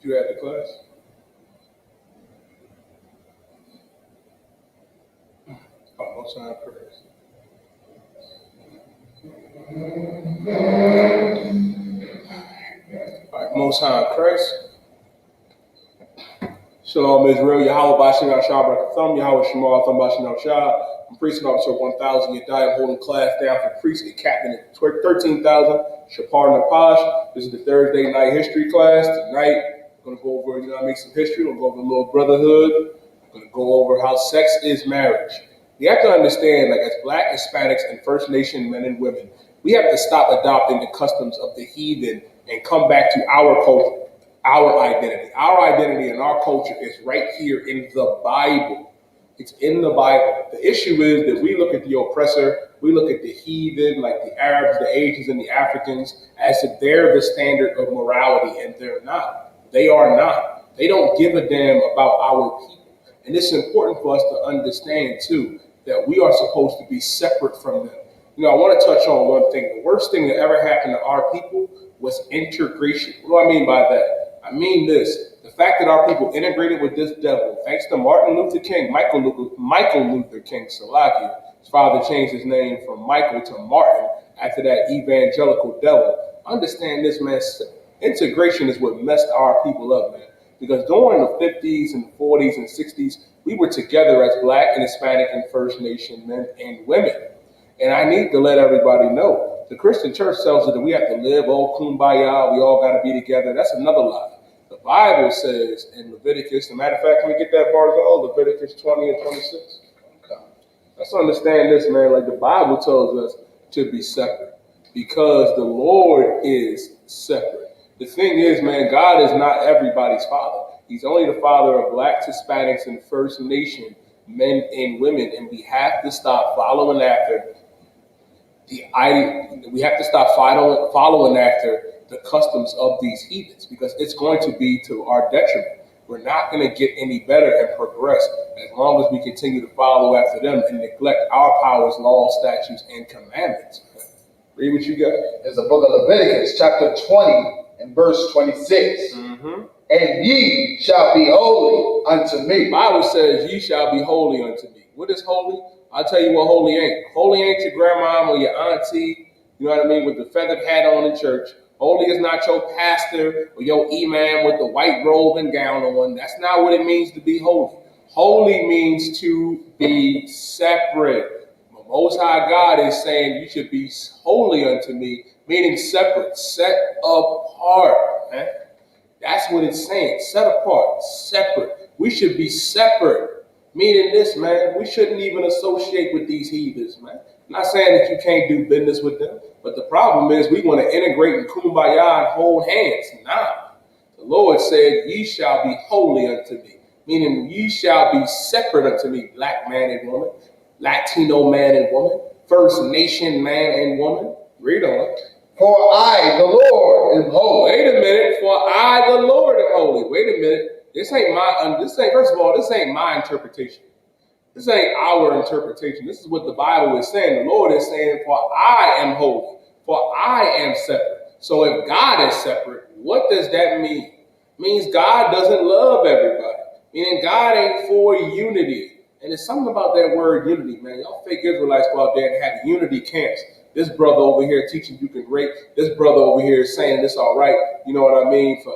You had the class? Oh, most high praise. All right, most high Christ. Shalom Israel, Yahweh Bashim Shah Barakatham, Yahweh Shemal Thum Bashim Shah. I'm Priest Officer 1000, Yadai. I'm holding class down for Priest and Captain at 13,000, Shapar Napash. This is the Thursday night history class. Tonight, we're going to go over, some history. We'll go over the little brotherhood. We're going to go over how sex is marriage. You have to understand, like as Black, Hispanics, and First Nation men and women, we have to stop adopting the customs of the heathen and come back to our culture. Our identity and our culture is right here in the Bible. It's in the Bible. The issue is that we look at the oppressor, we look at the heathen, like the Arabs, the Asians, and the Africans, as if they're the standard of morality, and they're not. They are not. They don't give a damn about our people. And it's important for us to understand, too, that we are supposed to be separate from them. I want to touch on one thing. The worst thing that ever happened to our people was integration. What do I mean by that? I mean this, the fact that our people integrated with this devil, thanks to Martin Luther King, Michael Luther King, Salakia. His father changed his name from Michael to Martin after that evangelical devil. Understand this, man, integration is what messed our people up, man. Because during the 50s and 40s and 60s, we were together as Black and Hispanic and First Nation men and women. And I need to let everybody know, the Christian church tells us that we have to live, kumbaya, we all got to be together. That's another lie. The Bible says in Leviticus, as a matter of fact, can we get that part? Leviticus 20 and 26? Okay. Let's understand this, man. Like the Bible tells us to be separate because the Lord is separate. The thing is, man, God is not everybody's father. He's only the father of Blacks, Hispanics, and First Nation men and women, and we have to stop following after following after the customs of these heathens, because it's going to be to our detriment. We're not going to get any better and progress as long as we continue to follow after them and neglect our powers, laws, statutes, and commandments. Read what you got. There's a book of Leviticus, chapter 20 and verse 26. Mm-hmm. And ye shall be holy unto me. The Bible says, ye shall be holy unto me. What is holy? I'll tell you what holy ain't. Holy ain't your grandma or your auntie, you know what I mean, with the feathered hat on in church. Holy is not your pastor or your imam with the white robe and gown on. That's not what it means to be holy. Holy means to be separate. The Most High God is saying you should be holy unto me, meaning separate, set apart. Man. That's what it's saying, set apart, separate. We should be separate. Meaning this, man, we shouldn't even associate with these heathens, man. I'm not saying that you can't do business with them, but the problem is we want to integrate in kumbaya and hold hands. Nah. The Lord said, ye shall be holy unto me, meaning ye shall be separate unto me, Black man and woman, Latino man and woman, First Nation man and woman. Read on. For I, the Lord, am holy. Wait a minute. For I, the Lord, am holy. Wait a minute. This ain't first of all, this ain't my interpretation. This ain't our interpretation. This is what the Bible is saying. The Lord is saying, for I am holy. For I am separate. So if God is separate, what does that mean? It means God doesn't love everybody. Meaning God ain't for unity. And there's something about that word unity, man. Y'all fake Israelites go out there and have unity camps. This brother over here teaching you can rape. This brother over here is saying this all right. You know what I mean? For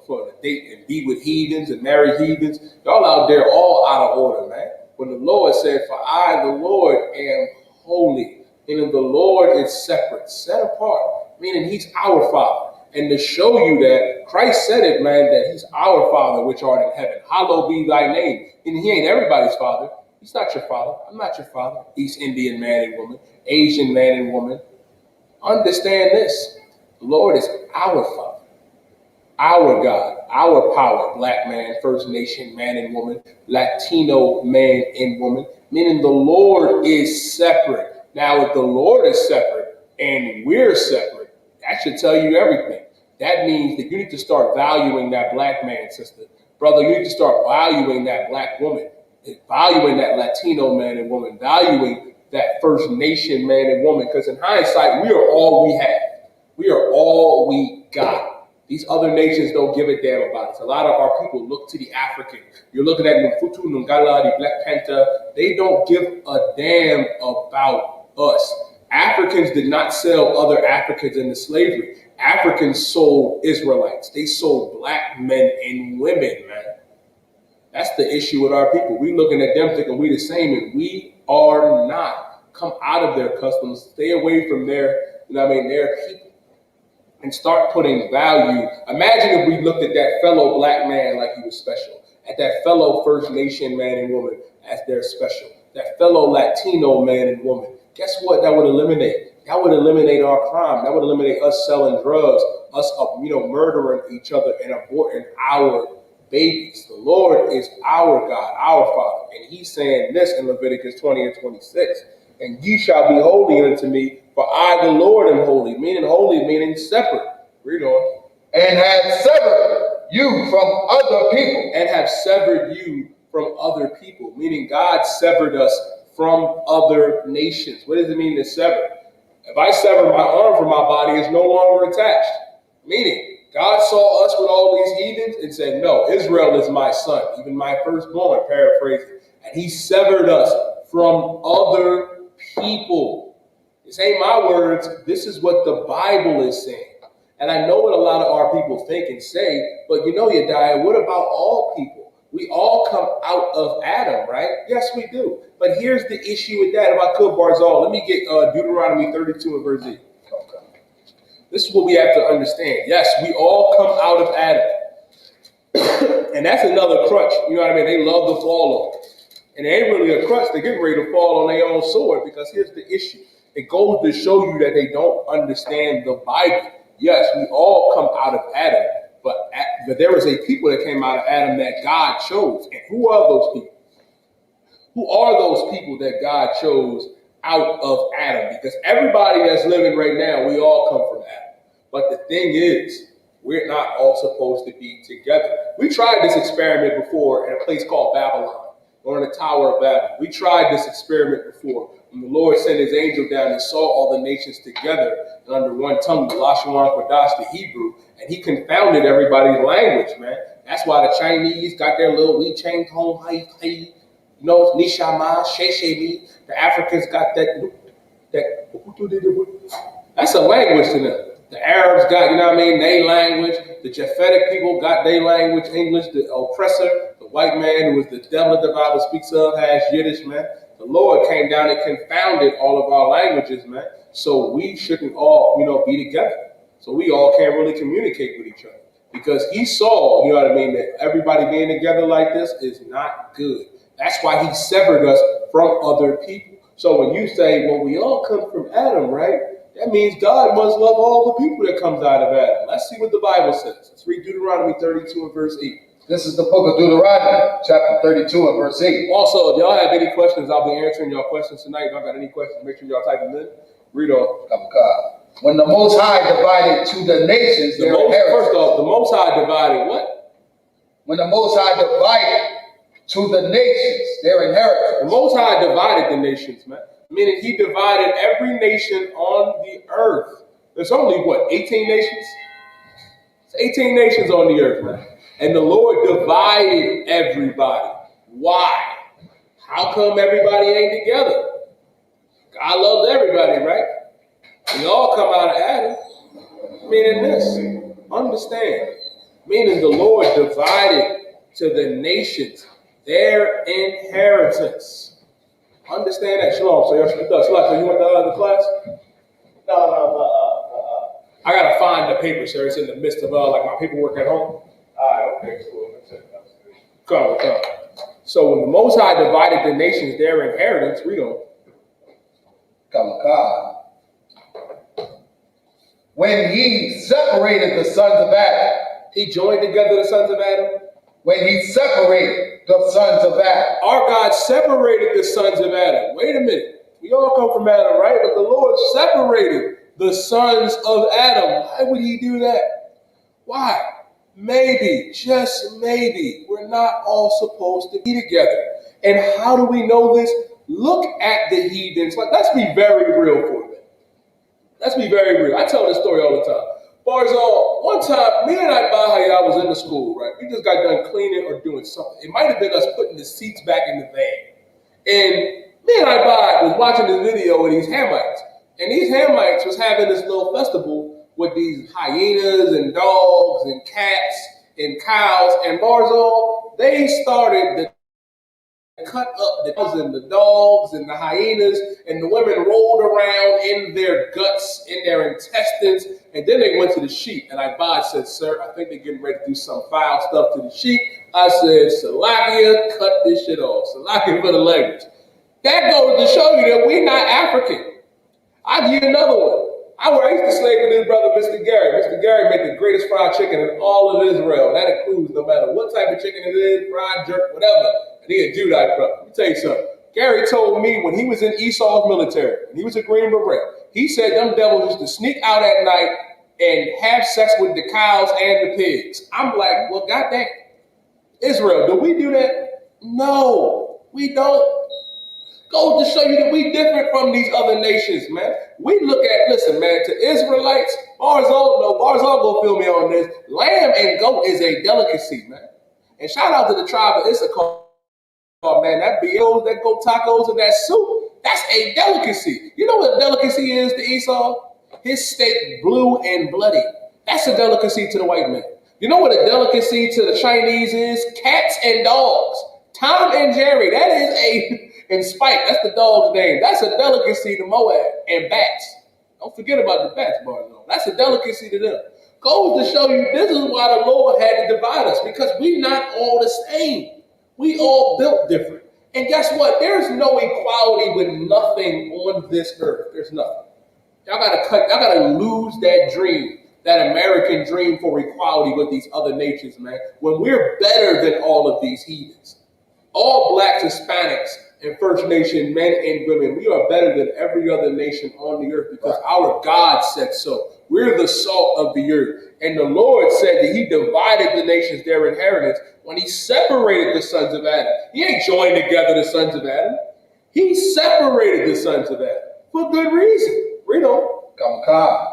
the date and be with heathens and marry heathens. Y'all out there all out of order, man. When the Lord said, for I, the Lord, am holy. Meaning the Lord is separate, set apart. Meaning he's our Father. And to show you that, Christ said it, man, that he's our Father which art in heaven. Hallowed be thy name. And he ain't everybody's father. He's not your father. I'm not your father. East Indian man and woman, Asian man and woman. Understand this. The Lord is our Father, our God, our power, Black man, First Nation man and woman, Latino man and woman, meaning the Lord is separate. Now, if the Lord is separate and we're separate, that should tell you everything. That means that you need to start valuing that Black man, sister. Brother, you need to start valuing that Black woman, valuing that Latino man and woman, valuing that First Nation man and woman, because in hindsight, we are all we have. We are all we got. These other nations don't give a damn about us. A lot of our people look to the African. You're looking at Mfutu, Nungala, the Black Panther. They don't give a damn about us. Africans did not sell other Africans into slavery. Africans sold Israelites. They sold black men and women, man. That's the issue with our people. We looking at them thinking we the same, and we are not. Come out of their customs. Stay away from their, their people. And start putting value. Imagine if we looked at that fellow black man like he was special, at that fellow First Nation man and woman as they're special, that fellow Latino man and woman. Guess what? That would eliminate. That would eliminate our crime. That would eliminate us selling drugs, us, murdering each other and aborting our babies. The Lord is our God, our Father, and He's saying this in Leviticus 20 and 26. And ye shall be holy unto me, for I, the Lord, am holy. Meaning separate. Read on. And have severed you from other people. And have severed you from other people. Meaning God severed us from other nations. What does it mean to sever? If I sever my arm from my body, it's no longer attached. Meaning, God saw us with all these heathens and said, no, Israel is my son, even my firstborn, paraphrasing. And He severed us from other people. This ain't my words. This is what the Bible is saying. And I know what a lot of our people think and say, but Yediah, what about all people? We all come out of Adam, right? Yes, we do. But here's the issue with that. If I could, Barzal, let me get Deuteronomy 32 and verse 8. Okay. This is what we have to understand. Yes, we all come out of Adam. And that's another crutch. You know what I mean? They love to fall on. And it ain't really a crutch. They're getting ready to fall on their own sword, because here's the issue. It goes to show you that they don't understand the Bible. Yes, we all come out of Adam, but there was a people that came out of Adam that God chose. And who are those people? Who are those people that God chose out of Adam? Because everybody that's living right now, we all come from Adam. But the thing is, we're not all supposed to be together. We tried this experiment before in a place called Babylon, or in the Tower of Babel. We tried this experiment before. When the Lord sent His angel down and saw all the nations together and under one tongue, the Lashawan Kodash, the Hebrew, and He confounded everybody's language, man. That's why the Chinese got their little we chang tong hai, nishama, sheshemi. The Africans got that. That's a language to them. The Arabs got, their language. The Japhetic people got their language, English. The oppressor, the white man who was the devil that the Bible speaks of, has Yiddish, man. The Lord came down and confounded all of our languages, man. So we shouldn't all, be together. So we all can't really communicate with each other. Because He saw, that everybody being together like this is not good. That's why He severed us from other people. So when you say, well, we all come from Adam, right? That means God must love all the people that comes out of Adam. Let's see what the Bible says. Let's read Deuteronomy 32 and verse 8. This is the book of Deuteronomy, chapter 32 and verse 8. Also, if y'all have any questions, I'll be answering y'all questions tonight. If y'all got any questions, make sure y'all type them in. Read on. When the Most High divided to the nations their inheritance. First off, the Most High divided what? When the Most High divided to the nations their inheritance. The Most High divided the nations, man. Meaning He divided every nation on the earth. There's only, 18 nations? It's 18 nations on the earth, man. And the Lord divided everybody. Why? How come everybody ain't together? God loves everybody, right? We all come out of Adam. Meaning this. Understand. Meaning the Lord divided to the nations their inheritance. Understand that. Shalom. So you went to the class? No. I gotta find the paper, sir. It's in the midst of my paperwork at home. Okay, cool. Come. So when the Most High divided the nations their inheritance, read on. When He separated the sons of Adam. He joined together the sons of Adam. When He separated the sons of Adam. Our God separated the sons of Adam. Wait a minute. We all come from Adam, right? But the Lord separated the sons of Adam. Why would He do that? Why? Maybe, just maybe, we're not all supposed to be together. And how do we know this? Look at the heathens. Let's be very real for a minute. Let's be very real. I tell this story all the time. Barzal, one time, me and Ibahaya was in the school, right? We just got done cleaning or doing something. It might have been us putting the seats back in the van. And me and Ibahaya was watching this video of these Hamites. And these Hamites was having this little festival with these hyenas and dogs and cats and cows. And Barzal, they started the cut up the cows and the dogs and the hyenas, and the women rolled around in their guts, in their intestines, and then they went to the sheep. And I said, sir, I think they're getting ready to do some foul stuff to the sheep. I said, Salakia, cut this shit off. Salakia for the language. That goes to show you that we're not African. I'll give you another one. I used to slave with his brother, Mr. Gary. Mr. Gary made the greatest fried chicken in all of Israel. That includes no matter what type of chicken it is, fried jerk, whatever. And he a Judite brother. Let me tell you something. Gary told me when he was in Esau's military, and he was a Green Beret, he said them devils used to sneak out at night and have sex with the cows and the pigs. I'm like, well, goddamn. Israel, do we do that? No, we don't. Goes to show you that we different from these other nations, man. We look at, listen, man, to Israelites, Barzal go feel me on this. Lamb and goat is a delicacy, man. And shout out to the tribe of Issachar, man. That BOs, that goat tacos, and that soup, that's a delicacy. You know what a delicacy is to Esau? His steak blue and bloody. That's a delicacy to the white man. You know what a delicacy to the Chinese is? Cats and dogs. Tom and Jerry, that is and Spike, that's the dog's name. That's a delicacy to Moab and bats. Don't forget about the bats, Barzal. That's a delicacy to them. Goes to show you this is why the Lord had to divide us, because we're not all the same. We all built different. And guess what? There's no equality with nothing on this earth. There's nothing. Y'all gotta lose that dream, that American dream for equality with these other nations, man. When we're better than all of these heathens. All blacks, Hispanics, and First Nation men and women, we are better than every other nation on the earth because our God said so. We're the salt of the earth. And the Lord said that he divided the nations their inheritance when he separated the sons of Adam. He ain't joined together the sons of Adam. He separated the sons of Adam for good reason. Read on. Come.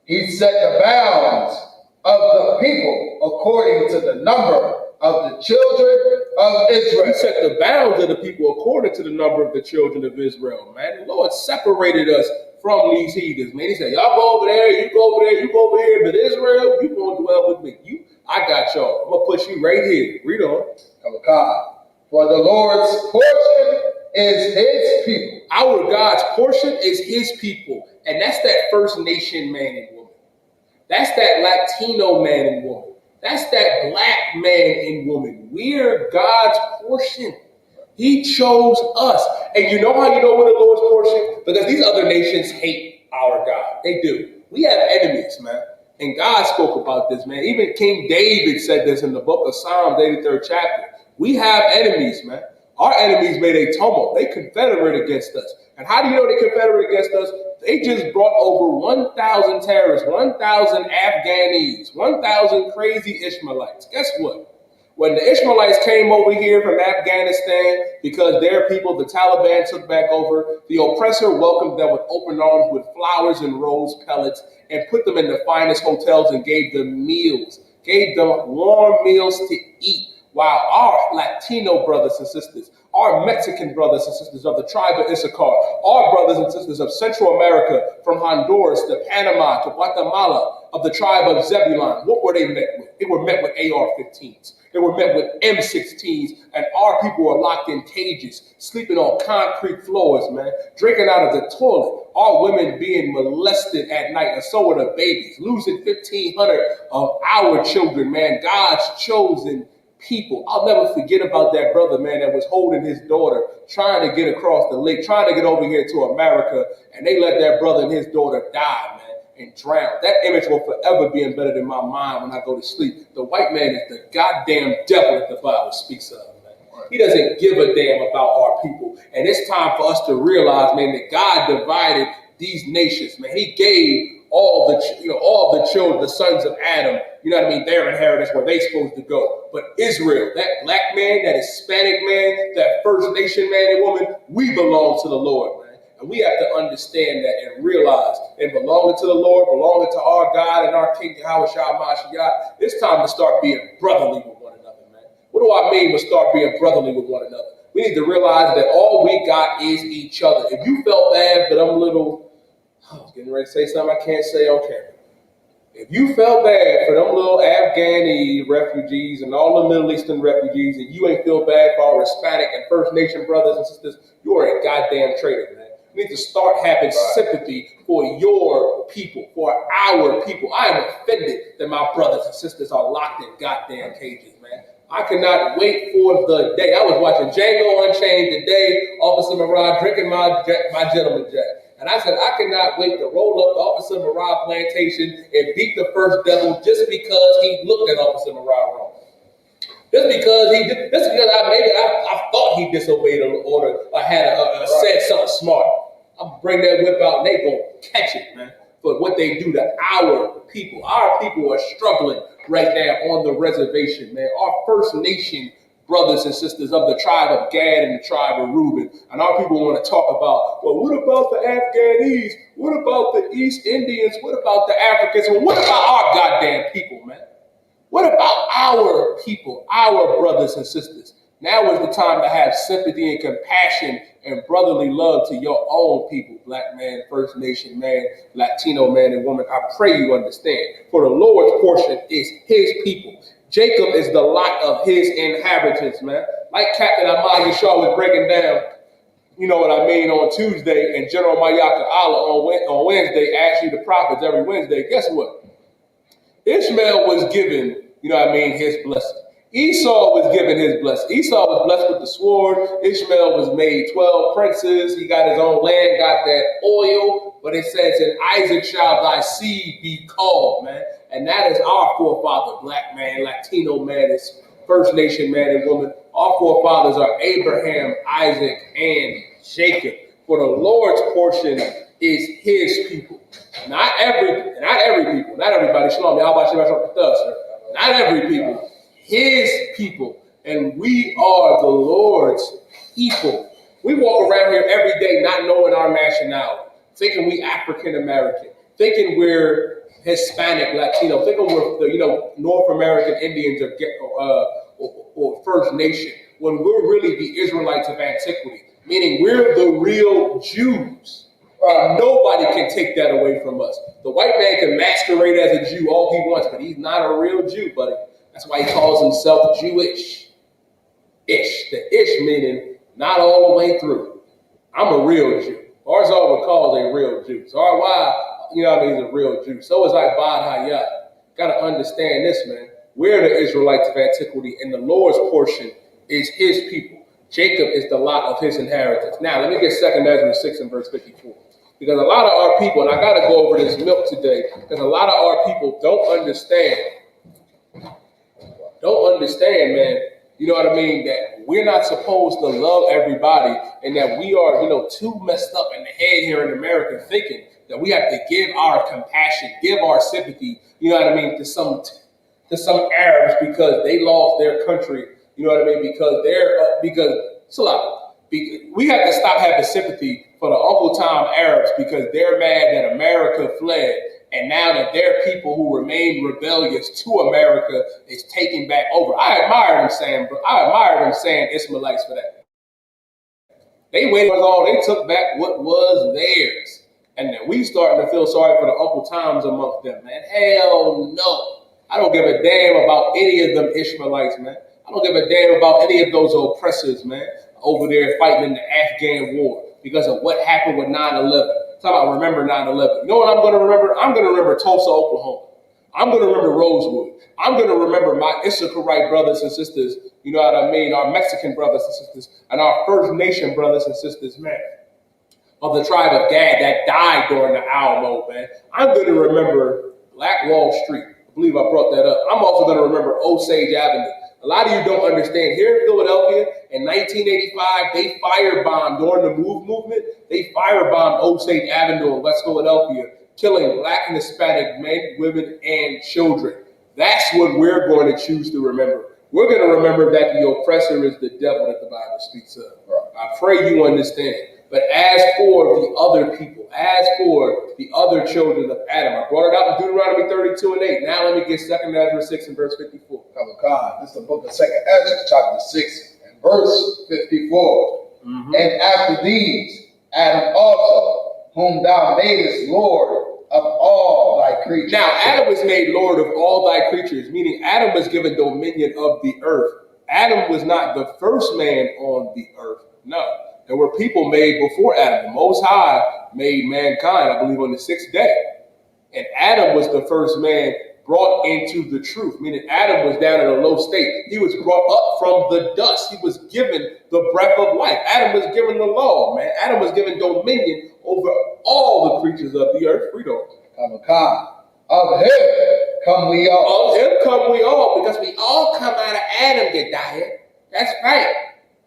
He set the bounds of the people according to the number of the children of Israel. He set the bounds of the people according to the number of the children of Israel, man. The Lord separated us from these heathens, man. He said, y'all go over there, you go over there, you go over here, but Israel, you going to dwell with me. I got y'all. I'm going to put you right here. Read on. Come. For the Lord's portion is his people. Our God's portion is his people. And that's that First Nation man and woman. That's that Latino man and woman. That's that black man and woman. We're God's portion. He chose us. And you know how you know we're the Lord's portion? Because these other nations hate our God. They do. We have enemies, man. And God spoke about this, man. Even King David said this in the book of Psalms, 83rd chapter. We have enemies, man. Our enemies made a tumult. They confederate against us. And how do you know they confederate against us? They just brought over 1,000 terrorists, 1,000 Afghanis, 1,000 crazy Ishmaelites. Guess what? When the Ishmaelites came over here from Afghanistan, because their people, the Taliban, took back over, the oppressor welcomed them with open arms, with flowers and rose pellets, and put them in the finest hotels and gave them meals, gave them warm meals to eat. While our Latino brothers and sisters, our Mexican brothers and sisters of the tribe of Issachar, our brothers and sisters of Central America, from Honduras to Panama to Guatemala, of the tribe of Zebulon, what were they met with? They were met with AR-15s. They were met with M16s, and our people were locked in cages, sleeping on concrete floors, man, drinking out of the toilet. Our women being molested at night, and so were the babies, losing 1,500 of our children, man, God's chosen people. I'll never forget about that brother, man, that was holding his daughter, trying to get across the lake, trying to get over here to America, and they let that brother and his daughter die, man, and drown. That image will forever be embedded in my mind when I go to sleep. The white man is the goddamn devil that the Bible speaks of, man. He doesn't give a damn about our people. And it's time for us to realize, man, that God divided these nations, man. He gave all the children, the sons of Adam, you know what I mean, their inheritance where they supposed to go. But Israel, that black man, that Hispanic man, that First Nation man and woman, we belong to the Lord, man. And we have to understand that and realize and belonging to the Lord, belonging to our God and our King, Yahweh Shah Mashiach, it's time to start being brotherly with one another, man. What do I mean by start being brotherly with one another? We need to realize that all we got is each other. If you felt bad for them little, I was getting ready to say something I can't say on camera. If you felt bad for them little Afghani refugees and all the Middle Eastern refugees, and you ain't feel bad for our Hispanic and First Nation brothers and sisters, you are a goddamn traitor, man. You need to start having sympathy for your people, for our people. I am offended that my brothers and sisters are locked in goddamn cages, man. I cannot wait for the day. I was watching Django Unchained today, Officer Mirage drinking my gentleman jack. And I said, I cannot wait to roll up the Officer Mirage plantation and beat the first devil just because he looked at Officer Mirage wrong. Just because I thought he disobeyed an order or said something smart. I'll bring that whip out and they gonna catch it, man. For what they do to our people. Our people are struggling right now on the reservation, man. Our First Nation brothers and sisters of the tribe of Gad and the tribe of Reuben. And our people want to talk about, well, what about the Afghanis? What about the East Indians? What about the Africans? Well, what about our goddamn people, man? What about our people, our brothers and sisters? Now is the time to have sympathy and compassion and brotherly love to your own people, Black man, First Nation man, Latino man and woman. I pray you understand. For the Lord's portion is his people. Jacob is the lot of his inhabitants, man. Like Captain Ahmad Shaw was breaking down, you know what I mean, on Tuesday, and General Mayaka Allah on Wednesday, actually the prophets every Wednesday. Guess what? Ishmael was given, you know what I mean, his blessing. Esau was given his blessing. Esau was blessed with the sword. Ishmael was made 12 princes. He got his own land, got that oil. But it says, in Isaac shall thy seed be called, man. And that is our forefather, Black man, Latino man, is First Nation man and woman. Our forefathers are Abraham, Isaac, and Jacob. For the Lord's portion is his people. Not everybody. Not everybody. Shalom. Not every people. His people. And we are the Lord's people. We walk around here every day not knowing our nationality, thinking we African American, thinking we're Hispanic, Latino, thinking we're North American Indians or First Nation, when we're really the Israelites of antiquity, meaning we're the real Jews. And nobody can take that away from us. The white man can masquerade as a Jew all he wants, but he's not a real Jew, buddy. That's why he calls himself Jewish. Ish. The ish meaning not all the way through. I'm a real Jew. Arzal would call a real Jew. So our wife, you know what I mean, is a real Jew. So is Ibad Hayat. Got to understand this, man. We're the Israelites of antiquity, and the Lord's portion is his people. Jacob is the lot of his inheritance. Now, let me get 2 Ezra 6 and verse 54. Because a lot of our people, and I got to go over this milk today, because a lot of our people don't understand, man, you know what I mean, that we're not supposed to love everybody, and that we are, too messed up in the head here in America thinking that we have to give our compassion, give our sympathy, you know what I mean, to some Arabs because they lost their country, you know what I mean, we have to stop having sympathy for the Uncle Tom Arabs because they're mad that America fled, and now that their people who remained rebellious to America is taking back over. I admire them saying Ishmaelites for that. They waited for all, they took back what was theirs. And then we starting to feel sorry for the Uncle Toms amongst them, man. Hell no. I don't give a damn about any of them Ishmaelites, man. I don't give a damn about any of those oppressors, man, over there fighting in the Afghan war because of what happened with 9/11. Talk about remember 9/11. You know what I'm going to remember? I'm going to remember Tulsa, Oklahoma. I'm going to remember Rosewood. I'm going to remember my ISUPK brothers and sisters, you know what I mean, our Mexican brothers and sisters, and our First Nation brothers and sisters, man, of the tribe of Gad that died during the Alamo, man. I'm going to remember Black Wall Street. I believe I brought that up. I'm also going to remember Osage Avenue. A lot of you don't understand. Here in Philadelphia, in 1985, they firebombed during the MOVE movement. They firebombed Osage Avenue in West Philadelphia, killing Black and Hispanic men, women, and children. That's what we're going to choose to remember. We're going to remember that the oppressor is the devil that the Bible speaks of. I pray you understand. But as for the other people, as for the other children of Adam, I brought it out in Deuteronomy 32 and 8. Now let me get 2 Ezra 6 and verse 54. Come on, God. This is the book of 2nd Ezra, chapter 6 and verse 54. And after these, Adam also, whom thou madest Lord of all thy creatures. Now, Adam was made Lord of all thy creatures, meaning Adam was given dominion of the earth. Adam was not the first man on the earth. No. There were people made before Adam. The Most High made mankind, I believe, on the sixth day. And Adam was the first man brought into the truth, meaning Adam was down in a low state. He was brought up from the dust. He was given the breath of life. Adam was given the law, man. Adam was given dominion over all the creatures of the earth. Freedom. Of him come we all. Of him come we all, because we all come out of Adam, Gedaliah. That's right.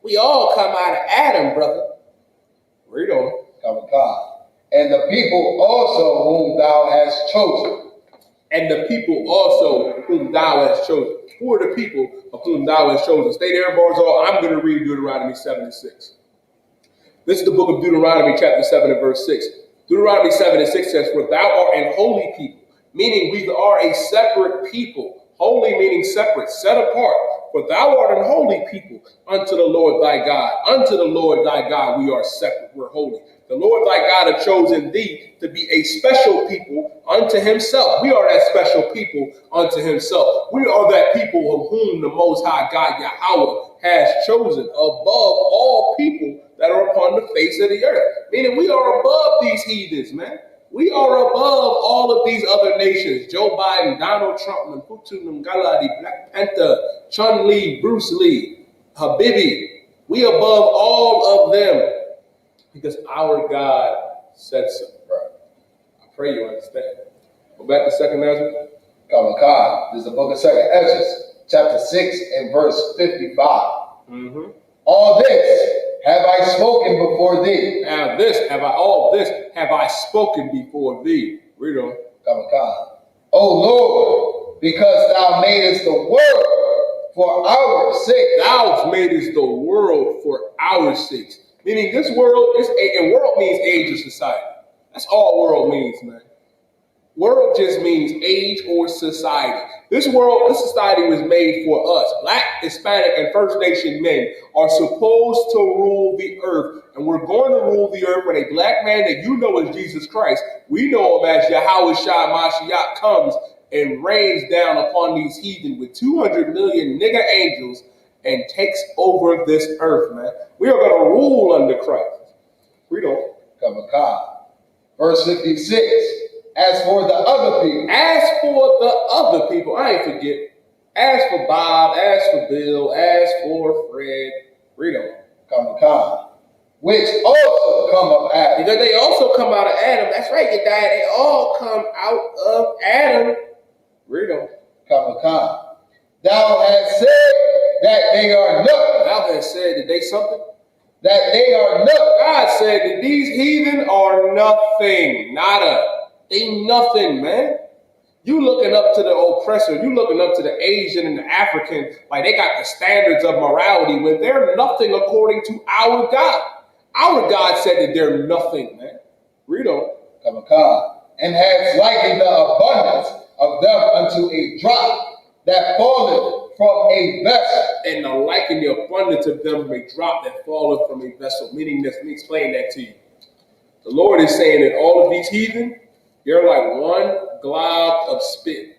We all come out of Adam, brother. Read on. And the people also whom thou hast chosen. And the people also whom thou hast chosen. Who are the people of whom thou hast chosen? Stay there, Barzal. I'm going to read Deuteronomy 7 and 6. This is the book of Deuteronomy, chapter 7 and verse 6. Deuteronomy 7 and 6 says, for thou art an holy people, meaning we are a separate people. Holy meaning separate, set apart. For thou art an holy people unto the Lord thy God. Unto the Lord thy God we are separate, we're holy. The Lord thy God hath chosen thee to be a special people unto himself. We are that special people unto himself. We are that people of whom the Most High God Yahweh has chosen above all people that are upon the face of the earth. Meaning we are above these heathens, man. We are above all of these other nations. Joe Biden, Donald Trump, Putin, Galadi, Black Panther, Chun-Li, Bruce Lee, Habibi. We above all of them because our God said so. Right. I pray you understand. Go back to 2nd Ezra. This is the book of 2nd Ezra, chapter 6 and verse 55. All this have I spoken before thee. Now all this have I spoken before thee. Read on. O Lord, because thou madest the world for our sake. Thou madest the world for our sakes. Meaning this world, and world means age of society. That's all world means, man. World just means age or society. This society was made for us. Black, Hispanic, and First Nation men are supposed to rule the earth. And we're going to rule the earth when a black man that you know is Jesus Christ, we know him as Yahweh Shai Mashiach, comes and rains down upon these heathen with 200 million nigger angels and takes over this earth, man. We are going to rule under Christ. We don't. Verse 56. As for the other people. As for the other people, I ain't forget. As for Bob, as for Bill, as for Fred, read on. Which also come of Adam. Because they also come out of Adam. That's right, you died. They all come out of Adam. Read on. Thou hast said that they are nothing. Thou hast said that they something? That they are nothing. God said that these heathen are nothing. Nada. They nothing, man. You looking up to the oppressor. You looking up to the Asian and the African like they got the standards of morality when they're nothing according to our God. Our God said that they're nothing, man. Read on. And has likened the abundance of them unto a drop that falleth from a vessel. And liken the abundance of them from a drop that falleth from a vessel. Meaning this, let me explain that to you. The Lord is saying that all of these heathen, you're like one glob of spit.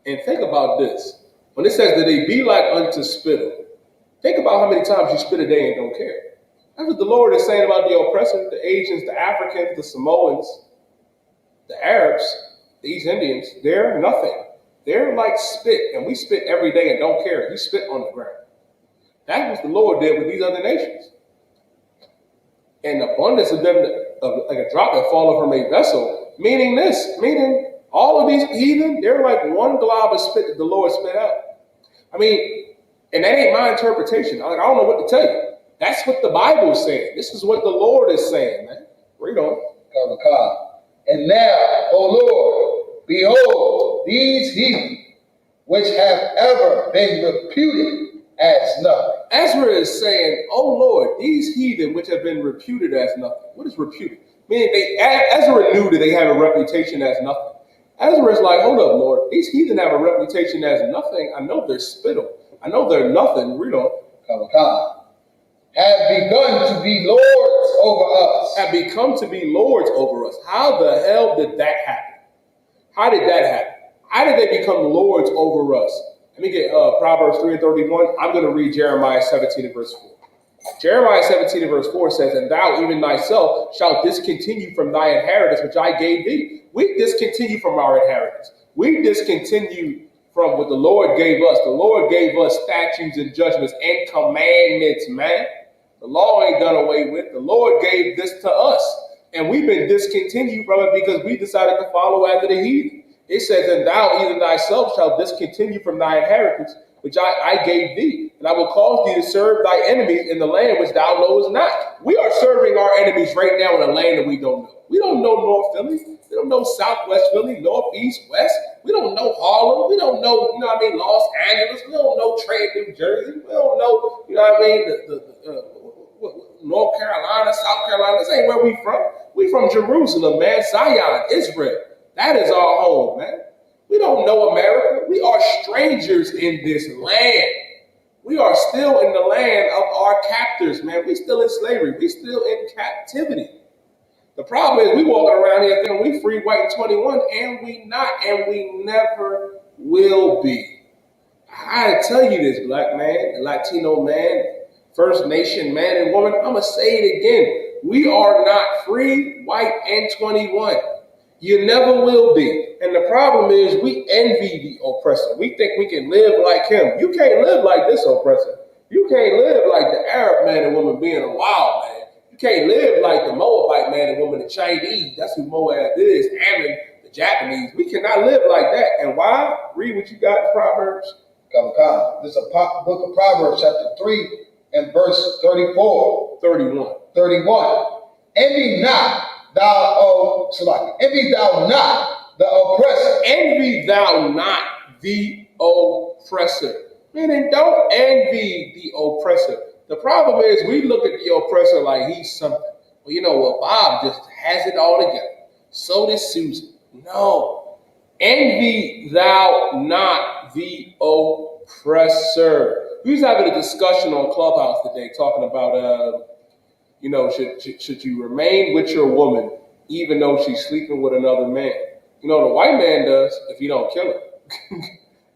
And think about this. When it says that they be like unto spittle, think about how many times you spit a day and don't care. That's what the Lord is saying about the oppressor, the Asians, the Africans, the Samoans, the Arabs, the East Indians. They're nothing. They're like spit, and we spit every day and don't care. You spit on the ground. That's what the Lord did with these other nations. And the abundance of them, like a drop that falleth from a vessel, meaning all of these heathen, they're like one glob of spit that the Lord spit out. I mean, and that ain't my interpretation. I don't know what to tell you. That's what the Bible is saying. This is what the Lord is saying, man. Read on. And now, O Lord, behold, these heathen, which have ever been reputed as nothing. Ezra is saying, oh Lord, these heathen which have been reputed as nothing. What is reputed? Meaning Ezra knew that they have a reputation as nothing. Ezra is like, hold up, Lord, these heathen have a reputation as nothing. I know they're spittle. I know they're nothing. Read on. Have begun to be lords over us. Have become to be lords over us. How the hell did that happen? How did that happen? How did they become lords over us? Let me get Proverbs 3 and 31. I'm going to read Jeremiah 17 and verse 4. Jeremiah 17 and verse 4 says, and thou even thyself shalt discontinue from thy inheritance, which I gave thee. We discontinue from our inheritance. We discontinue from what the Lord gave us. The Lord gave us statutes and judgments and commandments, man. The law ain't done away with. The Lord gave this to us. And we've been discontinued from it because we decided to follow after the heathen. It says, and thou even thyself shalt discontinue from thy inheritance, which I gave thee. And I will cause thee to serve thy enemies in the land which thou knowest not. We are serving our enemies right now in a land that we don't know. We don't know North Philly. We don't know Southwest Philly, Northeast, West. We don't know Harlem. We don't know, Los Angeles. We don't know Trade, New Jersey. We don't know, North Carolina, South Carolina. This ain't where we from. We from Jerusalem, man. Zion, Israel. That is our home, man. We don't know America. We are strangers in this land. We are still in the land of our captors, man. We still in slavery. We still in captivity. The problem is we walking around here thinking we free, white, and 21, and we not, and we never will be. I tell you this, black man, Latino man, First Nation man and woman, I'm going to say it again. We are not free, white, and 21. You never will be. And the problem is we envy the oppressor. We think we can live like him. You can't live like this oppressor. You can't live like the Arab man and woman being a wild man. You can't live like the Moabite man and woman, the Chinese. That's who Moab is. Ammon, the Japanese. We cannot live like that. And why? Read what you got in Proverbs. This is a book of Proverbs, chapter 3 and verse 34. 31. Envy not envy thou not the oppressor. Envy thou not the oppressor. Meaning, don't envy the oppressor. The problem is we look at the oppressor like he's something. Well, you know what? Bob just has it all together. So does Susan. No. Envy thou not the oppressor. We was having a discussion on Clubhouse today talking about, should you remain with your woman even though she's sleeping with another man? The white man does if you don't kill her.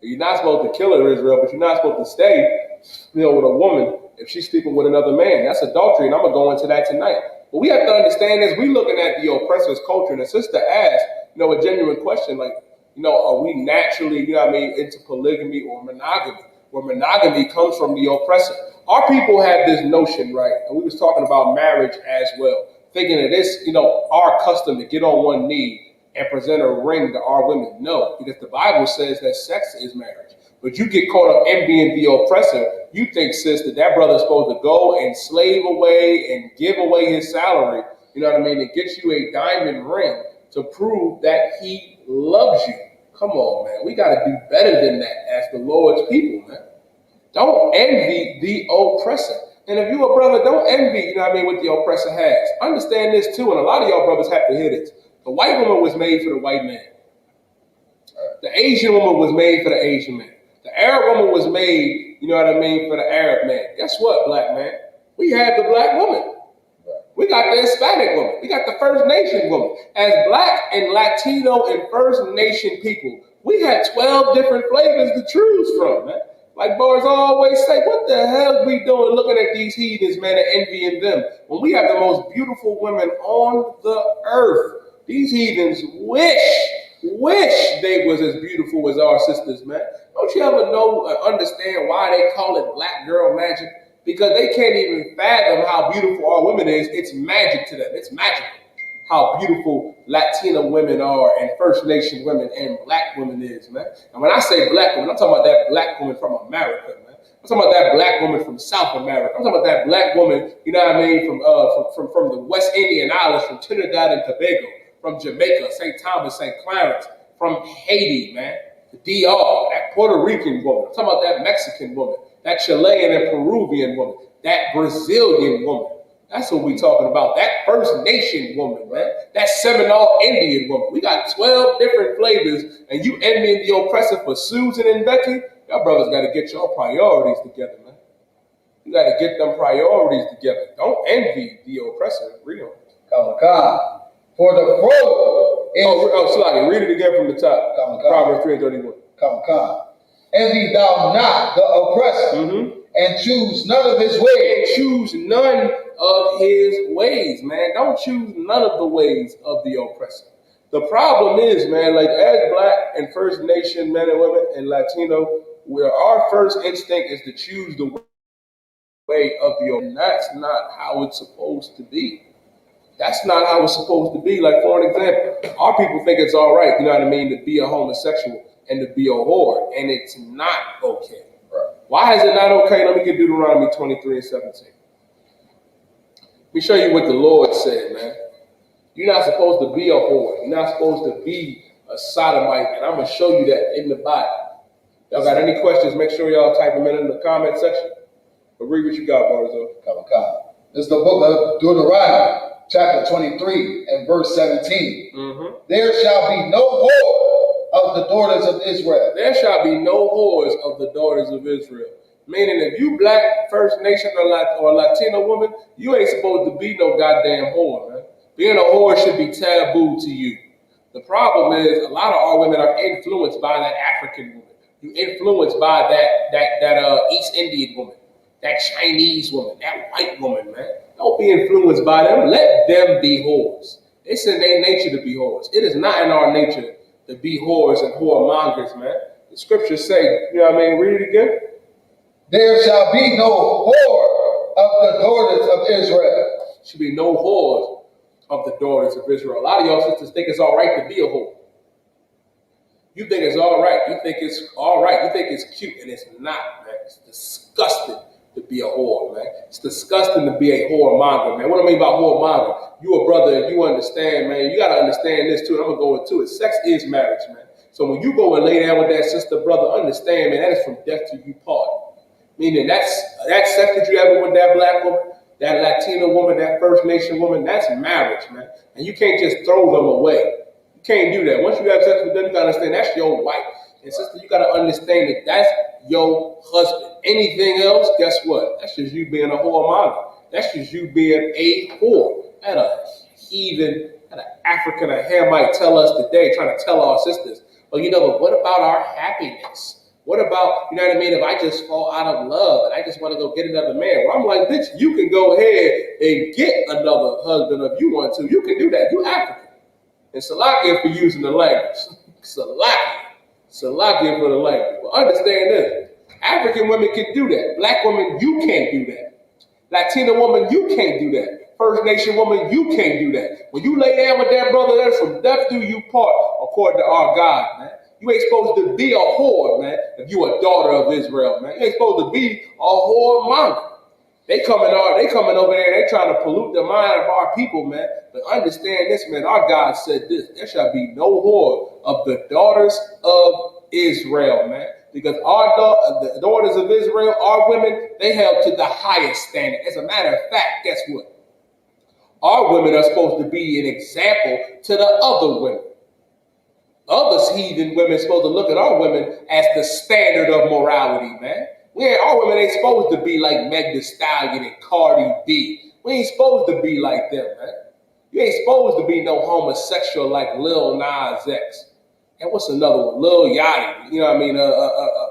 You're not supposed to kill her, Israel, but you're not supposed to stay, with a woman if she's sleeping with another man. That's adultery, and I'm going to go into that tonight. But we have to understand this. We're looking at the oppressor's culture, and a sister asked, a genuine question like, are we naturally, into polygamy or monogamy? Where monogamy comes from the oppressor. Our people have this notion, right? And we was talking about marriage as well, thinking that it's, our custom to get on one knee and present a ring to our women. No, because the Bible says that sex is marriage. But you get caught up envying the oppressor. You think, sis, that brother's supposed to go and slave away and give away his salary, and get you a diamond ring to prove that he loves you. Come on, man. We got to do better than that as the Lord's people, man. Don't envy the oppressor. And if you a brother, don't envy, what the oppressor has. Understand this too, and a lot of y'all brothers have to hear this. The white woman was made for the white man. The Asian woman was made for the Asian man. The Arab woman was made, for the Arab man. Guess what, black man? We have the black woman. We got the Hispanic woman. We got the First Nation woman. As black and Latino and First Nation people, we had 12 different flavors to choose from, man. Like boys always say, what the hell are we doing looking at these heathens, man, and envying them when we have the most beautiful women on the earth? These heathens wish they was as beautiful as our sisters, man. Don't you ever know or understand why they call it black girl magic? Because they can't even fathom how beautiful our women is. It's magic to them. It's magical how beautiful Latina women are and First Nation women and black women is, man. And when I say black woman, I'm talking about that black woman from America, man. I'm talking about that black woman from South America. I'm talking about that black woman, from the West Indian Islands, from Trinidad and Tobago, from Jamaica, St. Thomas, St. Clarence, from Haiti, man, the DR, that Puerto Rican woman. I'm talking about that Mexican woman, that Chilean and Peruvian woman, that Brazilian woman. That's what we talking about. That First Nation woman, man. That Seminole Indian woman. We got 12 different flavors, and you envying the oppressor for Susan and Becky? Y'all brothers got to get your priorities together, man. You got to get them priorities together. Don't envy the oppressor. Real. Come. For the furrow is... Sluggy, read it again from the top. Proverbs 3:31. Come. Envy thou not the oppressor, and choose none of his ways. And choose none of his ways, man. Don't choose none of the ways of the oppressor. The problem is, man, like as Black and First Nation men and women and Latino, where our first instinct is to choose the way of the oppressor. And that's not how it's supposed to be. That's not how it's supposed to be. Like, for an example, our people think it's all right, you know what I mean, to be a homosexual and to be a whore, and it's not okay. Right. Why is it not okay? Let me get Deuteronomy 23:17. Let me show you what the Lord said, man. You're not supposed to be a whore. You're not supposed to be a sodomite, and I'm going to show you that in the Bible. Y'all got any questions, make sure y'all type them in the comment section. But read what you got, Barzo. Come. This is the book of Deuteronomy, chapter 23 and verse 17. There shall be no whore of the daughters of Israel. There shall be no whores of the daughters of Israel. Meaning, if you Black, First Nation, or Latino woman, you ain't supposed to be no goddamn whore, man. Being a whore should be taboo to you. The problem is, a lot of our women are influenced by that African woman. You influenced by that East Indian woman, that Chinese woman, that white woman, man. Don't be influenced by them. Let them be whores. It's in their nature to be whores. It is not in our nature to be whores and whoremongers, man. The scriptures say, you know what I mean? Read it again. There shall be no whore of the daughters of Israel. Should be no whores of the daughters of Israel. A lot of y'all sisters think it's all right to be a whore. You think it's all right. You think it's all right. You think it's cute, and it's not, man. It's disgusting to be a whore, man. It's disgusting to be a whoremonger, man. What I mean by whoremonger? You a brother, and you understand, man. You got to understand this, too, and I'm going to go into it. Sex is marriage, man. So when you go and lay down with that sister, brother, understand, man, that is from death to you part. Meaning that sex that you have with that Black woman, that Latino woman, that First Nation woman, that's marriage, man. And you can't just throw them away. You can't do that. Once you have sex with them, you got to understand that's your wife. And sister, you got to understand that that's your husband. Anything else, guess what? That's just you being a whoremonger. That's just you being a whore. And a heathen, and an African, a Hamite tell us today, trying to tell our sisters, well, you know, but what about our happiness? What about, you know what I mean, if I just fall out of love and I just want to go get another man? Well, I'm like, bitch, you can go ahead and get another husband if you want to. You can do that. You African. And Salakia for using the language. Salakia for the language. But understand this. African women can do that. Black women, you can't do that. Latina woman, you can't do that. First Nation woman, you can't do that. When you lay down with that brother, that's from death do you part, according to our God, man. You ain't supposed to be a whore, man, if you a daughter of Israel, man. You ain't supposed to be a whoremonger. They coming over there, they trying to pollute the mind of our people, man. But understand this, man, our God said this, there shall be no whore of the daughters of Israel, man. Because the daughters of Israel, our women, they held to the highest standard. As a matter of fact, guess what? Our women are supposed to be an example to the other women. Other heathen women are supposed to look at our women as the standard of morality, man. Our women ain't supposed to be like Meg Thee Stallion and Cardi B. We ain't supposed to be like them, man. You ain't supposed to be no homosexual like Lil Nas X. And what's another one? Lil Yachty, you know what I mean?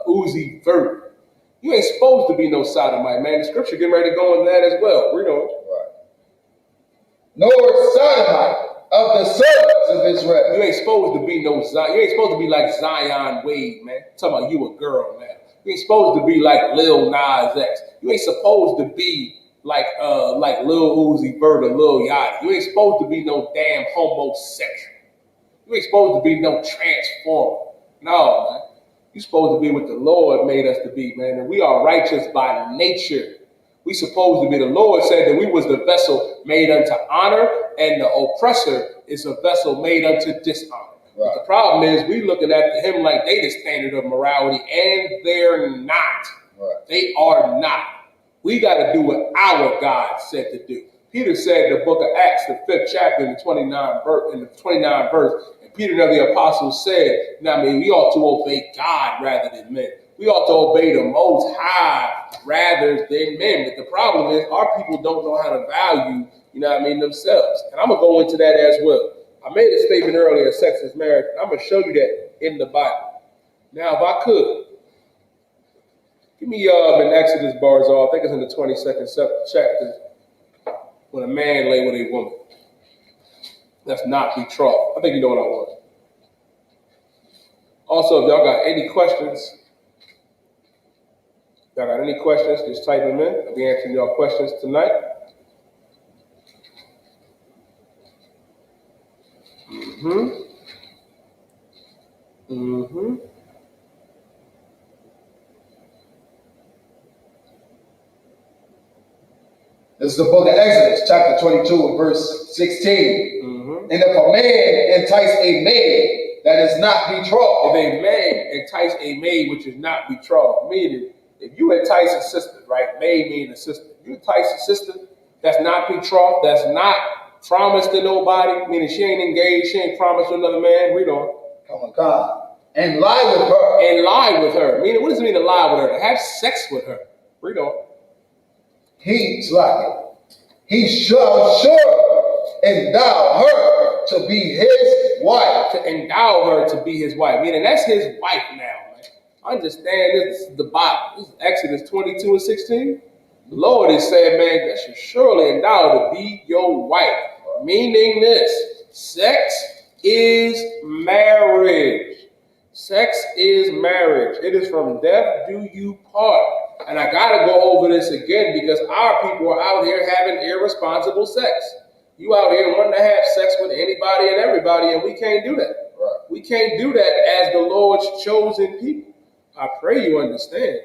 Uzi Vert. You ain't supposed to be no sodomite, man. The scripture getting ready to go on that as well. Read on. Right. Nor sodomite of the servants of Israel. You ain't supposed to be no Zion. You ain't supposed to be like Zion Wade, man. I'm talking about you a girl, man. You ain't supposed to be like Lil Nas X. You ain't supposed to be like Lil Uzi Vert or Lil Yachty. You ain't supposed to be no damn homosexual. You ain't supposed to be no transformer. No, man. You supposed to be what the Lord made us to be, man. And we are righteous by nature. We supposed to be. The Lord said that we was the vessel made unto honor, and the oppressor is a vessel made unto dishonor. Right. But the problem is we looking at him like they the standard of morality, and they're not. Right. They are not. We got to do what our God said to do. Peter said in the book of Acts, the 5th chapter, in the 29th verse, and Peter and the apostles said, we ought to obey God rather than men. We ought to obey the Most High rather than men. But the problem is our people don't know how to value, themselves. And I'm going to go into that as well. I made a statement earlier, sex is marriage. I'm going to show you that in the Bible. Now, if I could, give me in Exodus, Barzal, I think it's in the 22nd chapter, when a man lay with a woman that's not betrothed. I think you know what I want. Also, if y'all got any questions, just type them in. I'll be answering y'all questions tonight. This is the book of Exodus, chapter 22, and verse 16. And if a man entice a maid that is not betrothed. If a man entice a maid which is not betrothed, meaning if you entice a sister, right? Maid meaning a sister. You entice a sister that's not betrothed, that's not promised to nobody, meaning she ain't engaged, she ain't promised to another man. Read on. Come on, God. And lie with her. And lie with her. Meaning, what does it mean to lie with her? To have sex with her. Read on. He shall sure endow her to be his wife. To endow her to be his wife. Meaning that's his wife now, man. Understand this is the Bible. This is Exodus 22 and 16. The Lord is saying, man, that should surely endow to be your wife. Meaning this, sex is marriage. Sex is marriage. It is from death do you part. And I got to go over this again because our people are out here having irresponsible sex. You out here wanting to have sex with anybody and everybody, and we can't do that. Right. We can't do that as the Lord's chosen people. I pray you understand.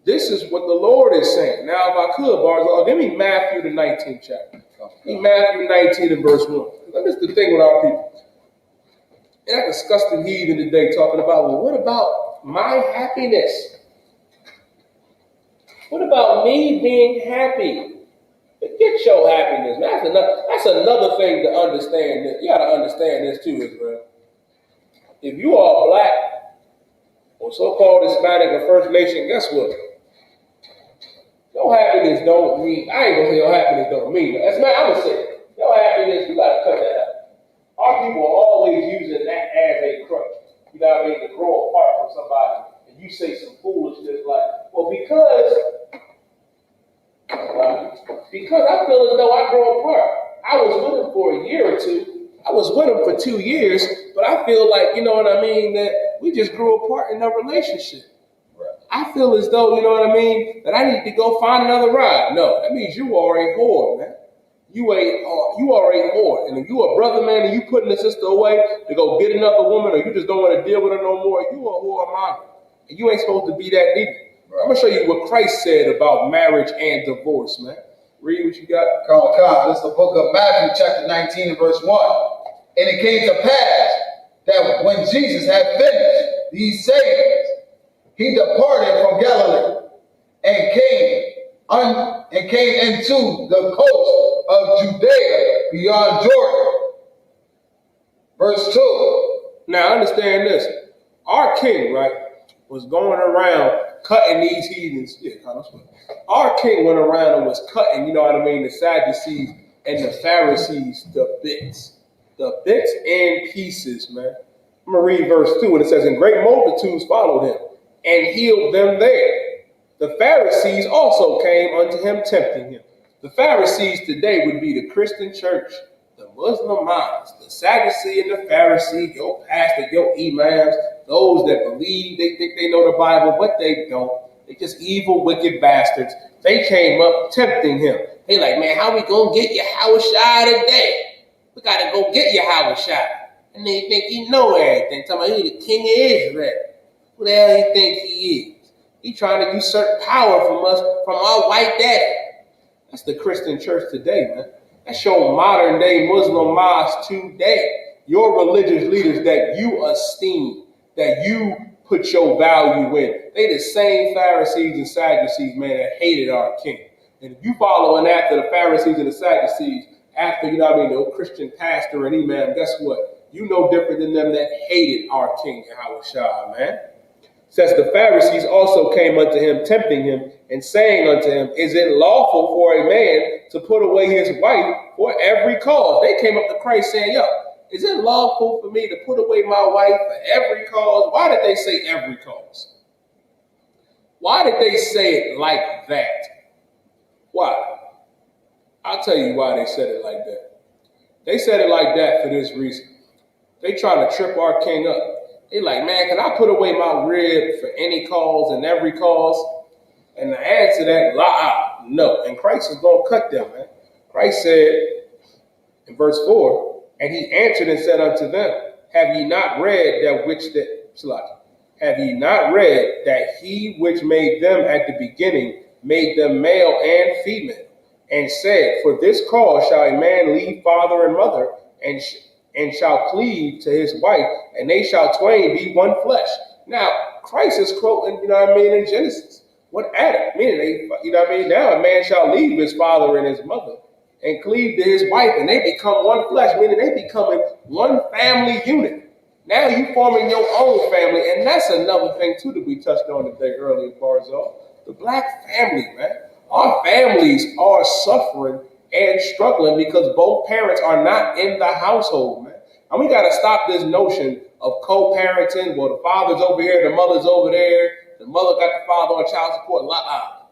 This is what the Lord is saying. Now, if I could, Barzal, give me Matthew the 19th chapter. Give me Matthew 19 and verse 1. That's the thing with our people. And that disgusting heathen today talking about, well, what about my happiness? What about me being happy? Forget your happiness, man. That's another thing to understand. You got to understand this too, Israel. If you are black or so-called Hispanic or First Nation, guess what? Your happiness don't mean, I ain't going to say your happiness don't mean that. That's I'm going to say, your happiness, you got to cut that out. Our people are always using that as a crutch. You know what I mean? To grow apart from somebody. And you say some foolishness like, well, because I feel as though I grow apart. I was with him for a year or two. I was with him for 2 years, but I feel like, you know what I mean, that we just grew apart in a relationship. Right. I feel as though, you know what I mean, that I need to go find another ride. No, that means you are a whore, man. You are a whore. And if you a brother, man, and you putting the sister away to go get another woman, or you just don't want to deal with her no more, you a whore monger. And you ain't supposed to be that neither. Right. I'm going to show you what Christ said about marriage and divorce, man. Read what you got. Come on. This is the book of Matthew, chapter 19, and verse 1. And it came to pass that when Jesus had finished these sayings, he departed from Galilee and came into the coast of Judea beyond Jordan. Verse 2. Now understand this. Our king, right, was going around cutting these heathens. Yeah, kind of. Our king went around and was cutting, you know what I mean, the Sadducees and the Pharisees to bits. The bits and pieces, man. I'm going to read verse 2, and it says, and great multitudes followed him, and healed them there. The Pharisees also came unto him, tempting him. The Pharisees today would be the Christian church, the Muslim minds, the Sadducee and the Pharisee, your pastor, your imams, those that believe they think they know the Bible, but they don't. They're just evil, wicked bastards. They came up tempting him. They like, man, how we going to get Yahushua today? We got to go get Yahushua. And they think he know everything. Talking about he the king of Israel. Who the hell he think he is? He trying to usurp power from us, from our white daddy. That's the Christian church today, man. That's your modern day Muslim mosque today. Your religious leaders that you esteem, that you put your value in. They the same Pharisees and Sadducees, man, that hated our king. And if you following after the Pharisees and the Sadducees, after, you know what I mean, the Christian pastor and imam, guess what? You no different than them that hated our king, Yahushua, man. Says the Pharisees also came unto him, tempting him, and saying unto him, is it lawful for a man to put away his wife for every cause? They came up to Christ saying, yo, is it lawful for me to put away my wife for every cause? Why did they say every cause? Why did they say it like that? Why? I'll tell you why they said it like that. They said it like that for this reason. They trying to trip our king up. They like, man, can I put away my rib for any cause and every cause? And the answer to that, no. And Christ is going to cut them, man. Christ said in verse 4, and he answered and said unto them, have ye not read that he which made them at the beginning made them male and female, and said, for this cause shall a man leave father and mother, and shall cleave to his wife, and they shall twain be one flesh. Now, Christ is quoting, you know what I mean, in Genesis. What Adam, meaning, you know what I mean, now a man shall leave his father and his mother and cleave to his wife, and they become one flesh, meaning they becoming one family unit. Now you forming your own family, and that's another thing too that we touched on today earlier, Barzal. The black family, man. Our families are suffering and struggling because both parents are not in the household, man. And we got to stop this notion of co-parenting, where the father's over here, the mother's over there, the mother got the father on child support.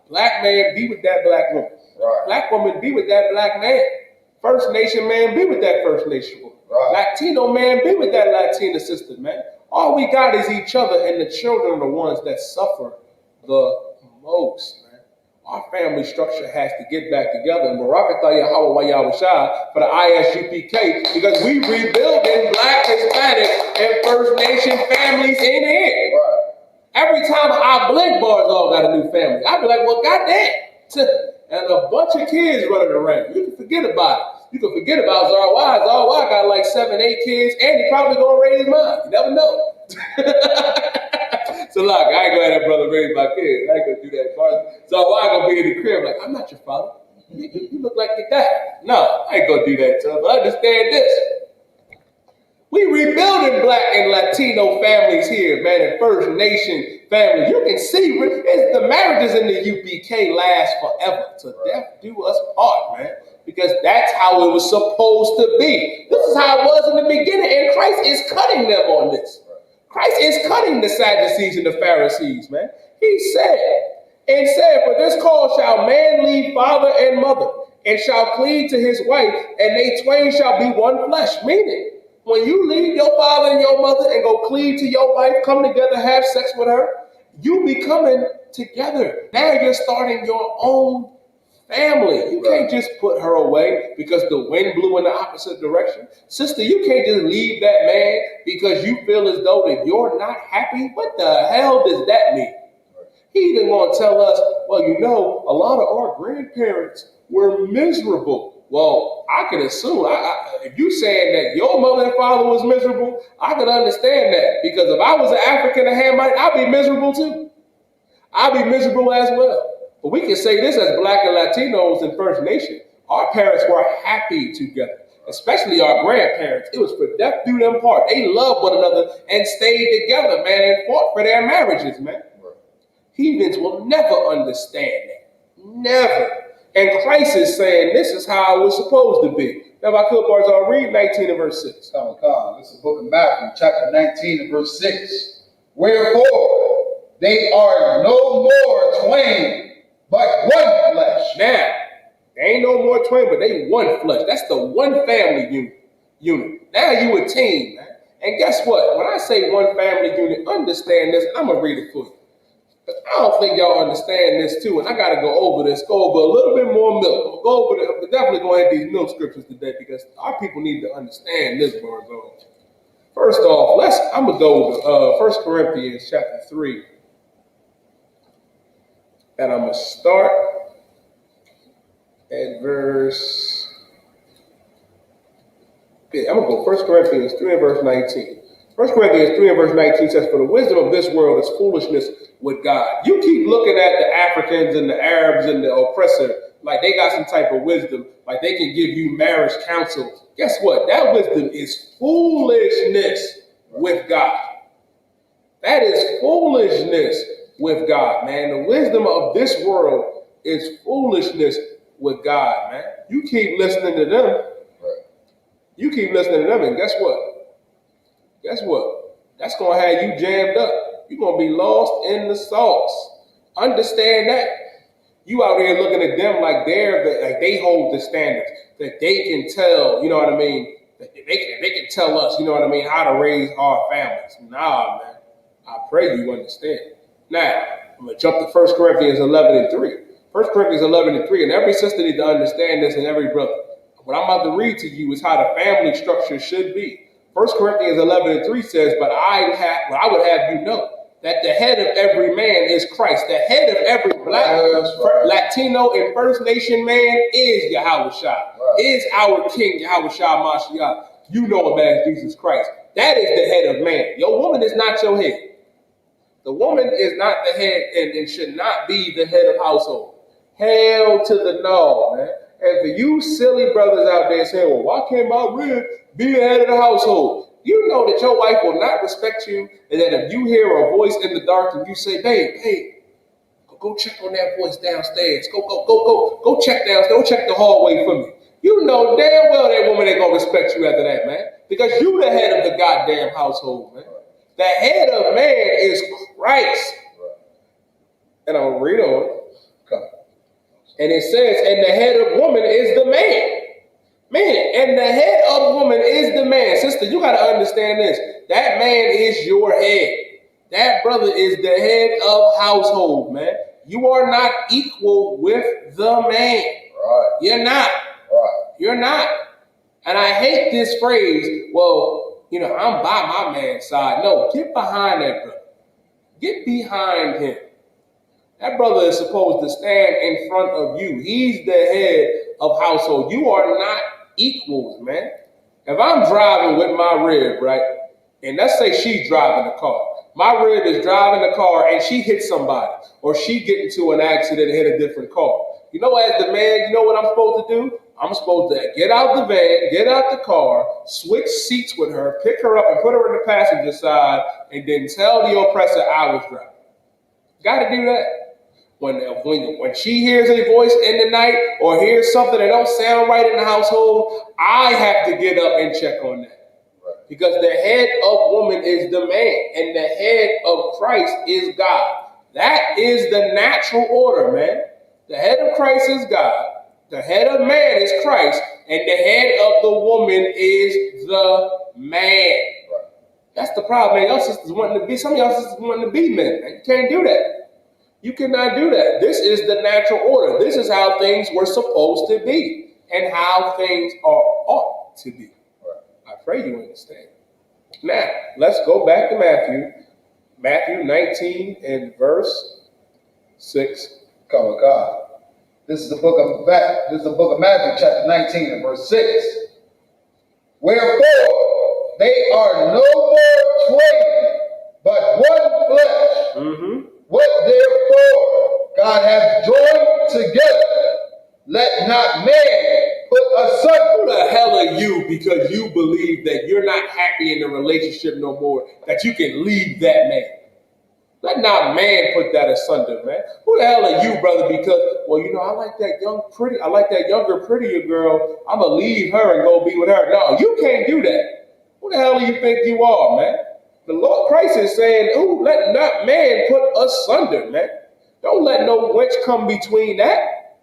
Black man, be with that black woman. Right. Black woman, be with that black man. First Nation man, be with that First Nation woman. Right. Latino man, be with that Latina sister, man. All we got is each other, and the children are the ones that suffer the most. Our family structure has to get back together. And Barakatah Yahweh Yahushua for the ISUPK, because we rebuilding Black, Hispanic, and First Nation families in here. Right. Every time I blink, Barzal got a new family. I be like, well, goddamn. And a bunch of kids running around. You can forget about it. You can forget about Zarwai. Zarwai got like 7, 8 kids, and he probably gonna raise mine. You never know. So look, I ain't gonna have that brother raise my kids. I ain't gonna do that part. So why gonna be in the crib like, I'm not your father. You look like your dad. No, I ain't gonna do that to him. But understand this. We rebuilding Black and Latino families here, man, and First Nation families. You can see the marriages in the UPK last forever. To death do us part, man. Because that's how it was supposed to be. This is how it was in the beginning, and Christ is cutting them on this. Christ is cutting the Sadducees and the Pharisees, man. He said, for this cause shall man leave father and mother, and shall cleave to his wife, and they twain shall be one flesh. Meaning, when you leave your father and your mother and go cleave to your wife, come together, have sex with her, you becoming together. Now you're starting your own family. You can't just put her away because the wind blew in the opposite direction. Sister, you can't just leave that man because you feel as though that you're not happy. What the hell does that mean? He even going to tell us, well, you know, a lot of our grandparents were miserable. Well, I can assume, if you're saying that your mother and father was miserable, I can understand that. Because if I was an African and Hamite, I'd be miserable too. I'd be miserable as well. But we can say this as Black and Latinos and First Nation. Our parents were happy together, especially our grandparents. It was for death do them part. They loved one another and stayed together, man, and fought for their marriages, man. Heathens will never understand that. Never. And Christ is saying this is how it was supposed to be. Now, if I could, Barzal, read 19 and verse 6. Come. This is the book of Matthew, chapter 19 and verse 6. Wherefore, they are no more twain, but one flesh. Now, they ain't no more twain, but they one flesh. That's the one family unit. Now you a team, man. And guess what? When I say one family unit, understand this. I'm going to read it for you. I don't think y'all understand this too, and I got to go over a little bit more milk. I'm definitely going to hit these milk scriptures today because our people need to understand this, Barzal. First off, I'm going to go to 1 Corinthians chapter 3, and I'm going to start at verse... I'm going to go 1 Corinthians 3 and verse 19. 1 1 Corinthians 3 and verse 19 says, for the wisdom of this world is foolishness with God. You keep looking at the Africans and the Arabs and the oppressor like they got some type of wisdom, like they can give you marriage counsel. Guess what? That wisdom is foolishness with God. That is foolishness with God, man. The wisdom of this world is foolishness with God, man. You keep listening to them. You keep listening to them, and guess what? Guess what? That's going to have you jammed up. You're going to be lost in the sauce. Understand that. You out here looking at them like like they hold the standards, that they can tell, you know what I mean? That they can tell us, you know what I mean, how to raise our families. Nah, man. I pray you understand. Now, I'm going to jump to 1 Corinthians 11 and 3. 1 Corinthians 11 and 3, and every sister needs to understand this, and every brother. What I'm about to read to you is how the family structure should be. 1 Corinthians 11 and 3 says, but I would have you know that the head of every man is Christ. The head of every black, Latino, and First Nation man is Yahweh Shai, is our King, Yahweh Shai Mashiach. You know him as Jesus Christ. That is the head of man. Your woman is not your head. The woman is not the head and should not be the head of household. Hell to the no, man. And for you silly brothers out there saying, well, why can't my rib be the head of the household? You know that your wife will not respect you, and that if you hear a voice in the dark and you say, babe, go check on that voice downstairs. Go check downstairs. Go check the hallway for me. You know damn well that woman ain't gonna respect you after that, man. Because you the head of the goddamn household, man. The head of man is Christ. And I'm gonna read on. And it says, and the head of woman is the man. Man, and the head of woman is the man. Sister, you got to understand this. That man is your head. That brother is the head of household, man. You are not equal with the man. Right. You're not. Right. You're not. And I hate this phrase, well, you know, I'm by my man's side. No, get behind that brother. Get behind him. That brother is supposed to stand in front of you. He's the head of household. You are not equals, man. If I'm driving with my rib, right, and let's say she's driving the car. My rib is driving the car and she hits somebody, or she get into an accident and hit a different car. You know, as the man, you know what I'm supposed to do? I'm supposed to get out the van, get out the car, switch seats with her, pick her up and put her in the passenger side, and then tell the oppressor I was driving. Got to do that. When she hears a voice in the night or hears something that don't sound right in the household, I have to get up and check on that. Right. Because the head of woman is the man and the head of Christ is God. That is the natural order, man. The head of Christ is God. The head of man is Christ. And the head of the woman is the man. Right. That's the problem, man. Some of y'all sisters wanting to be men. Man. You can't do that. You cannot do that. This is the natural order. This is how things were supposed to be and how things ought to be. I pray you understand. Now, let's go back to Matthew. Matthew 19 and verse 6. Come on, God. This is the book of Matthew, chapter 19 and verse 6. Wherefore, they are no more twain, but one flesh. Mm-hmm. What therefore God hath joined together, let not man put asunder. Who the hell are you, because you believe that you're not happy in the relationship no more, that you can leave that man? Let not man put that asunder, man. Who the hell are you, brother? Because, well, you know, I like that younger, prettier girl. I'm going to leave her and go be with her. No, you can't do that. Who the hell do you think you are, man? The Lord Christ is saying, ooh, let not man put asunder, man. Don't let no wrench come between that.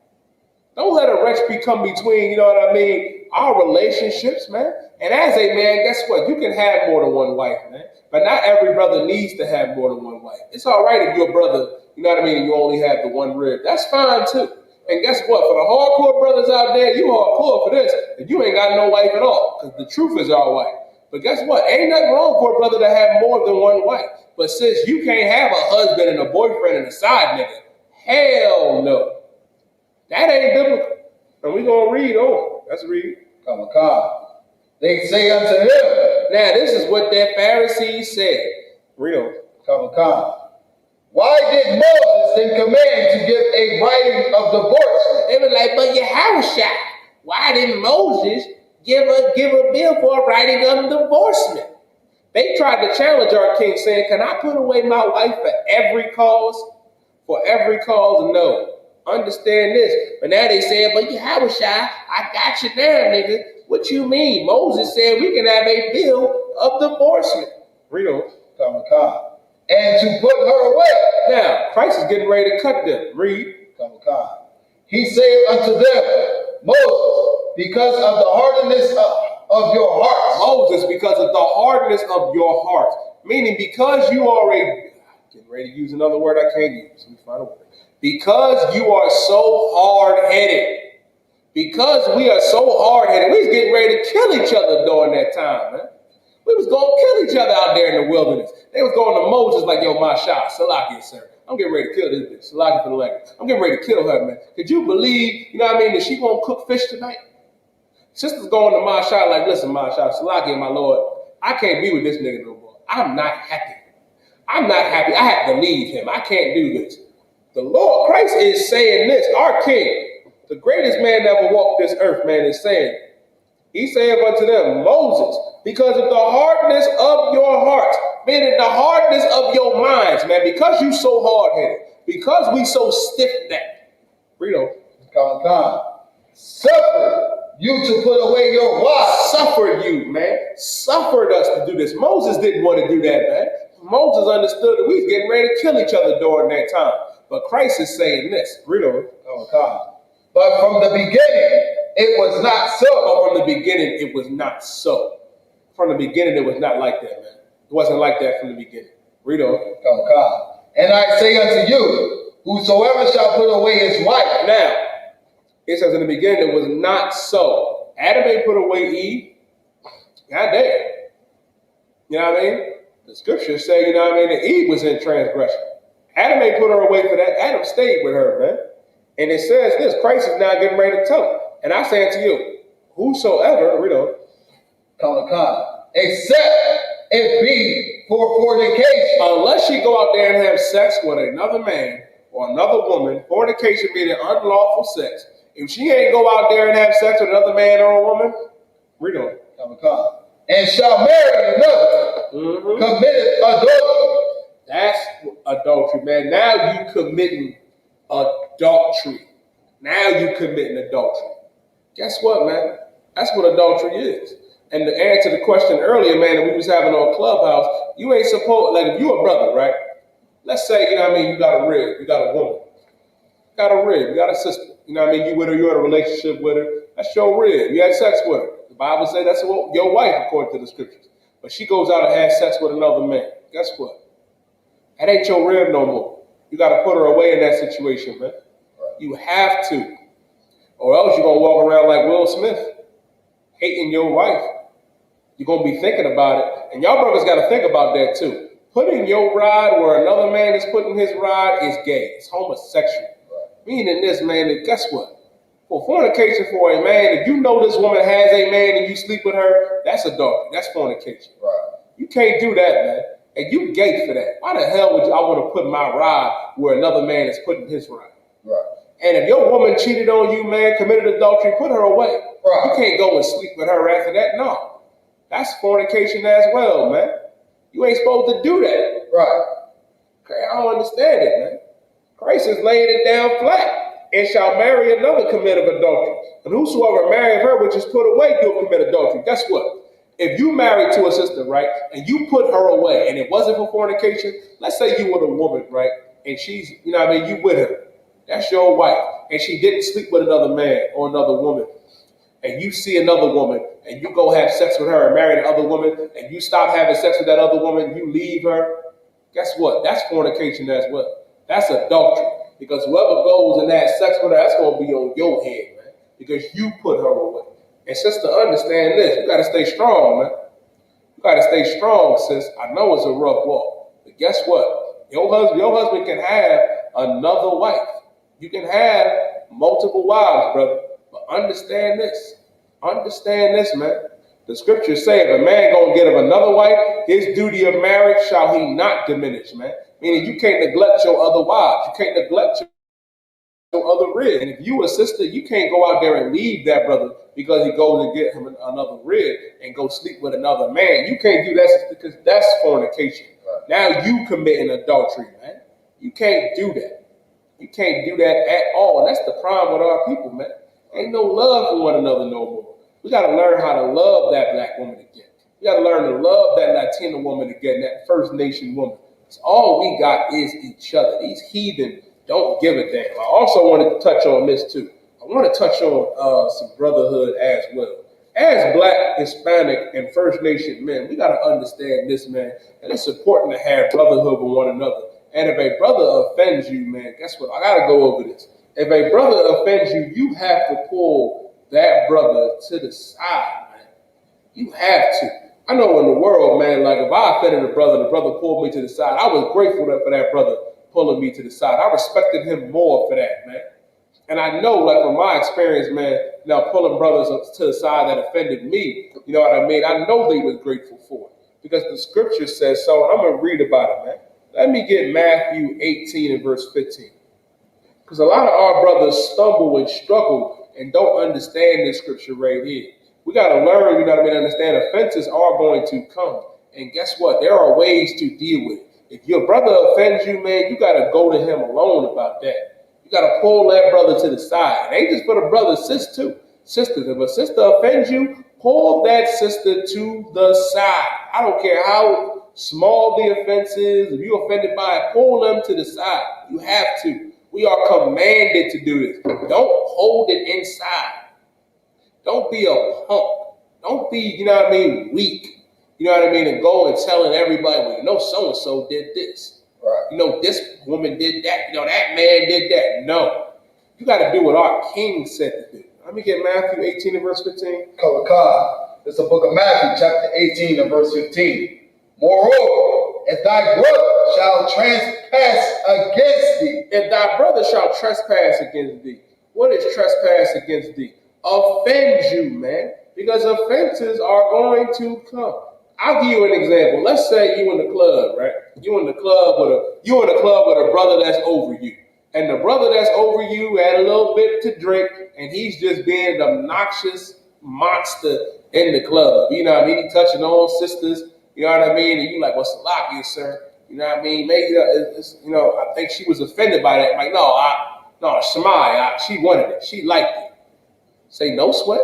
Don't let a wrench become between, you know what I mean, our relationships, man. And as a man, guess what? You can have more than one wife, man. But not every brother needs to have more than one wife. It's all right if you're a brother, you know what I mean, and you only have the one rib. That's fine, too. And guess what? For the hardcore brothers out there, you hardcore for this, and you ain't got no wife at all, because the truth is our wife. But guess what? Ain't nothing wrong for a brother to have more than one wife. But since you can't have a husband and a boyfriend and a side nigga, hell no. That ain't biblical. And we're going to read on. Let's read. Come on, God. They say unto him, Now, this is what that Pharisees said. Real. Come. Why did Moses then command to give a writing of divorce? They were like, but Yahushua, why didn't Moses give a bill for a writing of divorcement? They tried to challenge our king, saying, can I put away my wife for every cause? For every cause? No. Understand this. But now they said, but Yahushua, I got you now, nigga. What you mean? Moses said we can have a bill of divorcement. Real. Come. And to put her away. Now, Christ is getting ready to cut them. Read. Come. He said unto them, Moses, because of the hardness of your hearts. Moses, because of the hardness of your hearts. Meaning, because you are getting ready to use another word I can't use. Let me find a word. Because you are so hard-headed. Because we are so hard-headed. We was getting ready to kill each other during that time, man. We was going to kill each other out there in the wilderness. They was going to Moses like, yo, Masha, Salakia, sir. I'm getting ready to kill this bitch. Salakia for the language. I'm getting ready to kill her, man. Could you believe, you know what I mean, that she won't cook fish tonight? Sister's going to Masha like, listen, Masha, Salakia, my Lord, I can't be with this nigga no more. I'm not happy. I'm not happy. I have to leave him. I can't do this. The Lord Christ is saying this. Our King, the greatest man that ever walked this earth, man, is saying, he said unto them, Moses, because of the hardness of your hearts, meaning the hardness of your minds, man, because you so hard-headed, because we so stiff-necked. Read on. Come. Suffer you to put away your wives. Suffered you, man. Suffered us to do this. Moses didn't want to do that, man. Moses understood that we was getting ready to kill each other during that time. But Christ is saying this. Read on. Come. But from the beginning, it was not so. But from the beginning, it was not so. From the beginning, it was not like that, man. It wasn't like that from the beginning. Read on. Come. And I say unto you, whosoever shall put away his wife. Now, it says in the beginning, it was not so. Adam ain't put away Eve. God damn. You know what I mean? The scriptures say, you know what I mean, that Eve was in transgression. Adam ain't put her away for that. Adam stayed with her, man. And it says this, Christ is now getting ready to tell her. And I say unto you, whosoever, read on. Come. Except it be for fornication. Unless she go out there and have sex with another man or another woman, fornication meaning unlawful sex. If she ain't go out there and have sex with another man or a woman, read on. Come. And shall marry another, committed adultery. That's adultery, man. Now you committing adultery. Now you committing adultery. Guess what, man? That's what adultery is. And to answer the question earlier, man, that we was having on Clubhouse, you ain't supposed, like if you a brother, right? Let's say, you know what I mean, you got a rib, you got a woman. You got a rib, you got a sister. You know what I mean, you with her, you're in a relationship with her. That's your rib. You had sex with her. The Bible says that's your wife, according to the scriptures. But she goes out and has sex with another man. Guess what? That ain't your rib no more. You got to put her away in that situation, man. You have to. Or else you're going to walk around like Will Smith, hating your wife. You're going to be thinking about it. And y'all brothers got to think about that too. Putting your rod where another man is putting his rod is gay. It's homosexual. Meaning this, man, that guess what? For fornication for a man, if you know this woman has a man and you sleep with her, that's adultery. That's fornication. Right. You can't do that, man. And you gay for that. Why the hell would I want to put my rod where another man is putting his rod? Right. And if your woman cheated on you, man, committed adultery, put her away. Right. You can't go and sleep with her after that. No. That's fornication as well, man. You ain't supposed to do that. Right. Okay, I don't understand it, man. Christ is laying it down flat. And shall marry another commit of adultery. And whosoever marrieth her which is put away do commit adultery. Guess what? If you married to a sister, right, and you put her away and it wasn't for fornication, let's say you were a woman, right, and she's, you know what I mean, you with her. That's your wife. And she didn't sleep with another man or another woman. And you see another woman and you go have sex with her and marry the other woman and you stop having sex with that other woman, you leave her. Guess what? That's fornication as well. That's adultery. Because whoever goes and has sex with her, that's going to be on your head, man. Because you put her away. And sis, to understand this, you got to stay strong, man. You got to stay strong, sis. I know it's a rough walk. But guess what? Your husband can have another wife. You can have multiple wives, brother. But understand this. Understand this, man. The scriptures say if a man gonna get of another wife, his duty of marriage shall he not diminish, man. Meaning you can't neglect your other wives. You can't neglect your other rib. And if you a sister, you can't go out there and leave that brother because he goes and get him another rib and go sleep with another man. You can't do that, sister, because that's fornication. Now you committing adultery, man. You can't do that. You can't do that at all. And that's the problem with our people, man. Ain't no love for one another no more. We got to learn how to love that black woman again. We got to learn to love that Latina woman again, that First Nation woman. It's all we got is each other. These heathen don't give a damn. I also wanted to touch on this too. I want to touch on some brotherhood as well. As black, Hispanic, and First Nation men, we got to understand this, man. And it's important to have brotherhood with one another. And if a brother offends you, man, guess what? I got to go over this. If a brother offends you, you have to pull that brother to the side, man. You have to. I know in the world, man, like if I offended a brother, the brother pulled me to the side. I was grateful for that brother pulling me to the side. I respected him more for that, man. And I know, like from my experience, man, pulling brothers to the side that offended me, you know what I mean? I know they was grateful for it because the scripture says so. And I'm going to read about it, man. Let me get Matthew 18 and verse 15. Because a lot of our brothers stumble and struggle and don't understand this scripture right here. We got to learn, you know what I mean, understand offenses are going to come. And guess what? There are ways to deal with it. If your brother offends you, man, you got to go to him alone about that. You got to pull that brother to the side. It ain't just for the brother, sis too. Sisters, if a sister offends you, pull that sister to the side. I don't care how small the offense is. If you're offended by it, pull them to the side. You have to. We are commanded to do this. Don't hold it inside. Don't be a punk. Don't be, you know what I mean, weak. You know what I mean? And go and telling everybody, well, you know, so-and-so did this. Right. You know, this woman did that. You know, that man did that. No. You got to do what our king said to do. Let me get Matthew 18 and verse 15. Kalakai. It's the book of Matthew, chapter 18 and verse 15. Moreover, if thy brother shall trespass against thee. If thy brother shall trespass against thee. What is trespass against thee? Offend you, man. Because offenses are going to come. I'll give you an example. Let's say you in the club, right? You in the club with a brother that's over you. And the brother that's over you had a little bit to drink, and he's just being an obnoxious monster in the club. You know what I mean? He touching on sisters, you know what I mean? And you like, what's the lock here, sir? You know what I mean? Maybe, I think she was offended by that. Like, Shemai, she wanted it. She liked it. Say, no sweat.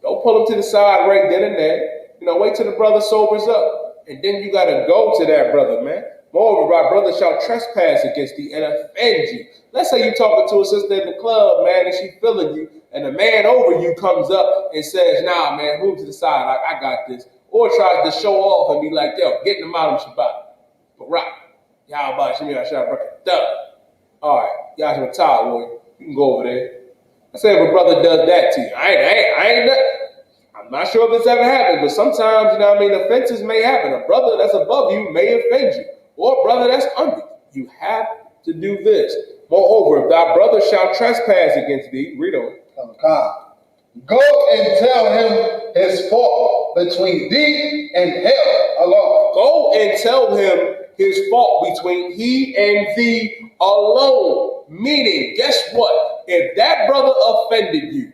Don't pull him to the side right then and there. Wait till the brother sobers up. And then you got to go to that brother, man. Moreover, my brother shall trespass against thee and offend you. Let's say you're talking to a sister in the club, man, and she feeling you, and the man over you comes up and says, nah, man, move to the side. I got this. Or tries to show off and be like, yo, get in the mouth of Shabbat. But right. Y'all about Shemi Shabbat. Duh. All right. Y'all some tired, boy. You can go over there. I say if a brother does that to you, I'm not sure if this ever happened, but sometimes, offenses may happen. A brother that's above you may offend you, or a brother that's under you. You have to do this. Moreover, if thy brother shall trespass against thee, read on. Go and tell him his fault between thee and hell alone. Go and tell him his fault between he and thee alone. Meaning, guess what? If that brother offended you,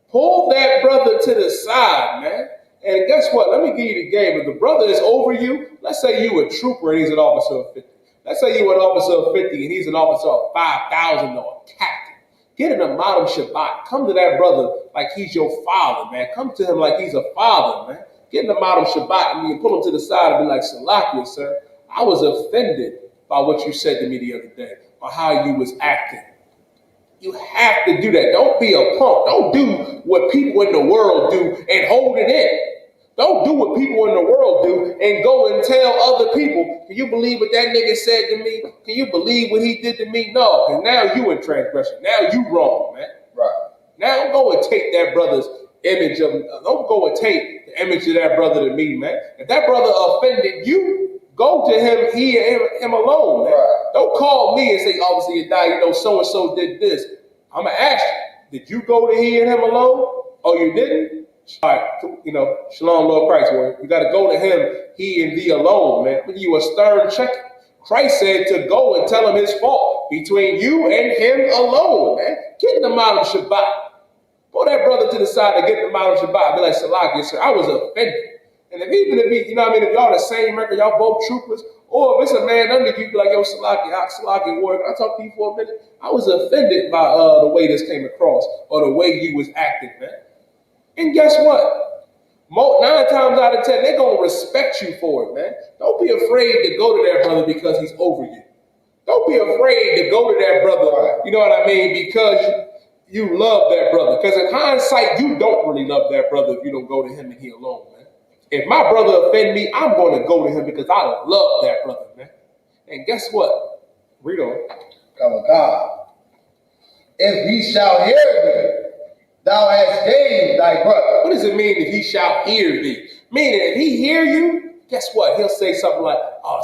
pull that brother to the side, man. And guess what? Let me give you the game. If the brother is over you, let's say you a trooper and he's an officer of 50. Let's say you an officer of 50 and he's an officer of 5,000 or a captain. Get in the Madam Shabbat. Come to that brother like he's your father, man. Come to him like he's a father, man. Get in the Madam Shabbat and you pull him to the side and be like, Salakia, sir, I was offended by what you said to me the other day or how you was acting. You have to do that. Don't be a punk. Don't do what people in the world do and hold it in. Don't do what people in the world do and go and tell other people, can you believe what that nigga said to me? Can you believe what he did to me? No, because now you in transgression. Now you wrong, man. Right. Now don't go and take that brother's image of, don't go and take the image of that brother to me, man. If that brother offended you, go to him, him alone, man. Right. Don't call me and say, obviously you died, so-and-so did this. I'm going to ask you, did you go to he and him alone? Oh, you didn't? All right, shalom, Lord Christ, boy. You got to go to him, he and thee alone, man. You a stern checker. Christ said to go and tell him his fault between you and him alone, man. Get him out of Shabbat. Pull that brother to the side and get him out of Shabbat. Be like, Salakia, sir, I was offended. And if y'all the same record, y'all both troopers, or if it's a man under you, be like, yo, Salakia, warrior, can I talk to you for a minute? I was offended by the way this came across, or the way you was acting, man. And guess what? 9 times out of 10, they're going to respect you for it, man. Don't be afraid to go to that brother because he's over you. Don't be afraid to go to that brother, you know what I mean, because you love that brother. Because in hindsight, you don't really love that brother if you don't go to him and he alone, man. If my brother offend me, I'm going to go to him because I love that brother, man. And guess what? Read on. God. If he shall hear thee, thou hast gained thy brother. What does it mean if he shall hear thee? Meaning if he hear you, guess what? He'll say something like, oh,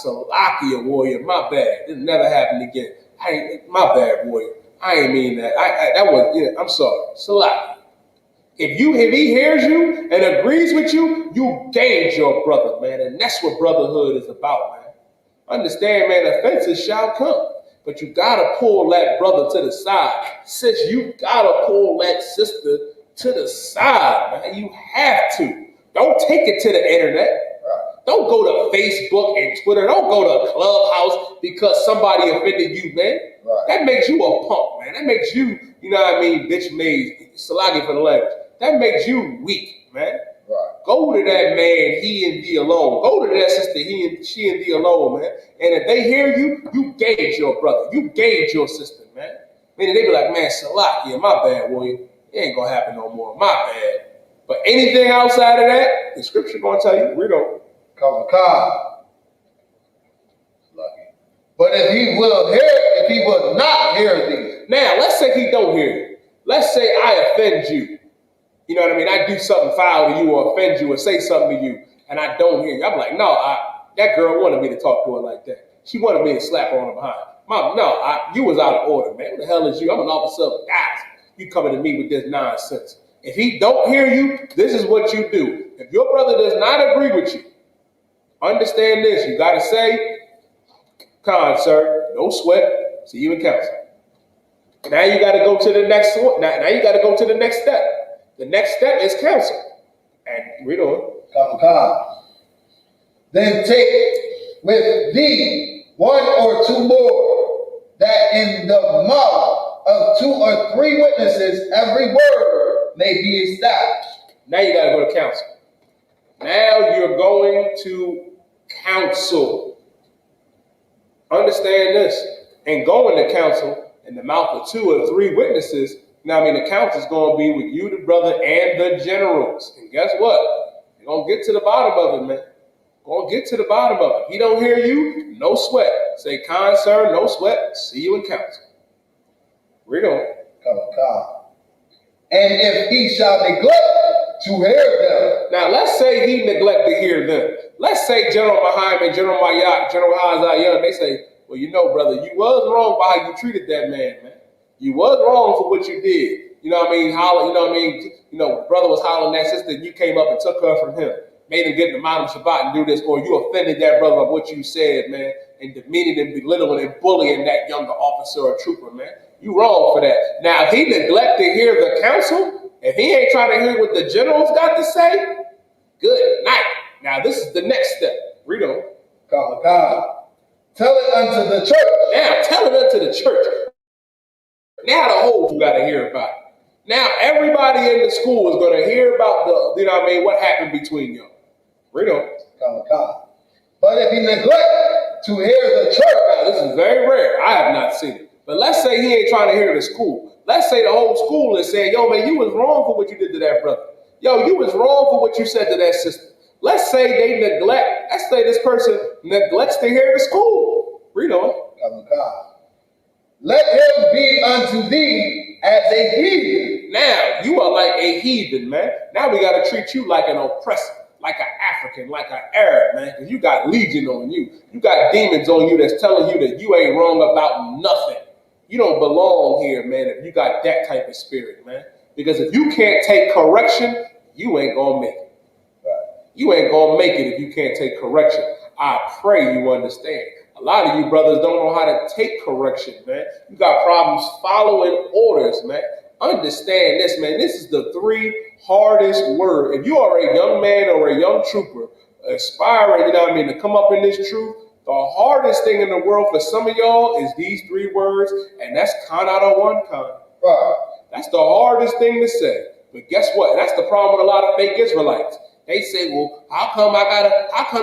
Salakia, warrior, my bad. It'll never happen again. My bad, warrior. I ain't mean that. I'm sorry. Salakia. If he hears you and agrees with you, you gained your brother, man. And that's what brotherhood is about, man. Understand, man, offenses shall come. But you gotta pull that brother to the side. Sis, you gotta pull that sister to the side, man. You have to. Don't take it to the internet. Don't go to Facebook and Twitter. Don't go to a Clubhouse because somebody offended you, man. Right. That makes you a punk, man. That makes you, bitch made, Salagi for the language. That makes you weak, man. Right. Go to that man, he and thee alone. Go to that sister, she and thee alone, man. And if they hear you, you gauge your brother. You gauge your sister, man. Meaning they be like, man, Salaki, my bad, warrior. It ain't gonna happen no more. My bad. But anything outside of that, the scripture gonna tell you, we don't. Come. But if he will not hear thee. Now, let's say he don't hear you. Let's say I offend you. You know what I mean? I do something foul to you or offend you or say something to you and I don't hear you. I'm like, no, that girl wanted me to talk to her like that. She wanted me to slap her on the behind. Mom, no, you was out of order, man. What the hell is you? I'm an officer of guys. You coming to me with this nonsense. If he don't hear you, this is what you do. If your brother does not agree with you, understand this. You got to say, "Con, sir, no sweat. See you in council." Now you got to go to the next one. Now you got to go to the next step. The next step is counsel. And we're doing. Come. Then take with thee 1 or 2 more, that in the mouth of 2 or 3 witnesses every word may be established. Now you got to go to counsel. Now you're going to counsel. Understand this. And going to counsel in the mouth of 2 or 3 witnesses. Now, the counsel's going to be with you, the brother, and the generals. And guess what? You're going to get to the bottom of it, man. Going to get to the bottom of it. He don't hear you, no sweat. Say, "Kind sir, no sweat. See you in council." Read on. Come. And if he shall neglect to hear them. Now, let's say he neglect to hear them. Let's say General Mahiman, General Mayat, General Hazayan, they say, "Well, brother, you was wrong by how you treated that man, man. You was wrong for what you did. You know what I mean? Brother was hollering at sister, and you came up and took her from him. Made him get in the Mount of Shabbat and do this, or you offended that brother of what you said, man, and demeaning and belittling and bullying that younger officer or trooper, man. You wrong for that. Now, if he neglect to hear the counsel, if he ain't trying to hear what the generals got to say, good night. Now, this is the next step. Read on. Come. Tell it unto the church. Now, tell it unto the church. Now the whole you got to hear about it. Now everybody in the school is going to hear about what happened between y'all. Read on. Come. But if he neglect to hear the church. Now, this is very rare. I have not seen it. But let's say he ain't trying to hear the school. Let's say the whole school is saying, "Yo, man, you was wrong for what you did to that brother. Yo, you was wrong for what you said to that sister." Let's say they neglect. Let's say this person neglects to hear the school. Read on. Come. Let him be unto thee as a heathen. Now, you are like a heathen, man. Now we got to treat you like an oppressor, like an African, like an Arab, man, because you got legion on you. You got demons on you that's telling you that you ain't wrong about nothing. You don't belong here, man, if you got that type of spirit, man. Because if you can't take correction, you ain't gonna make it. You ain't gonna make it if you can't take correction. I pray you understand. A lot of you brothers don't know how to take correction, man. You got problems following orders, man. Understand this, man. This is the three hardest words. If you are a young man or a young trooper aspiring, you know what I mean, to come up in this truth, the hardest thing in the world for some of y'all is these three words, and that's con out of one con. Right. That's the hardest thing to say. But guess what? That's the problem with a lot of fake Israelites. They say, well, how come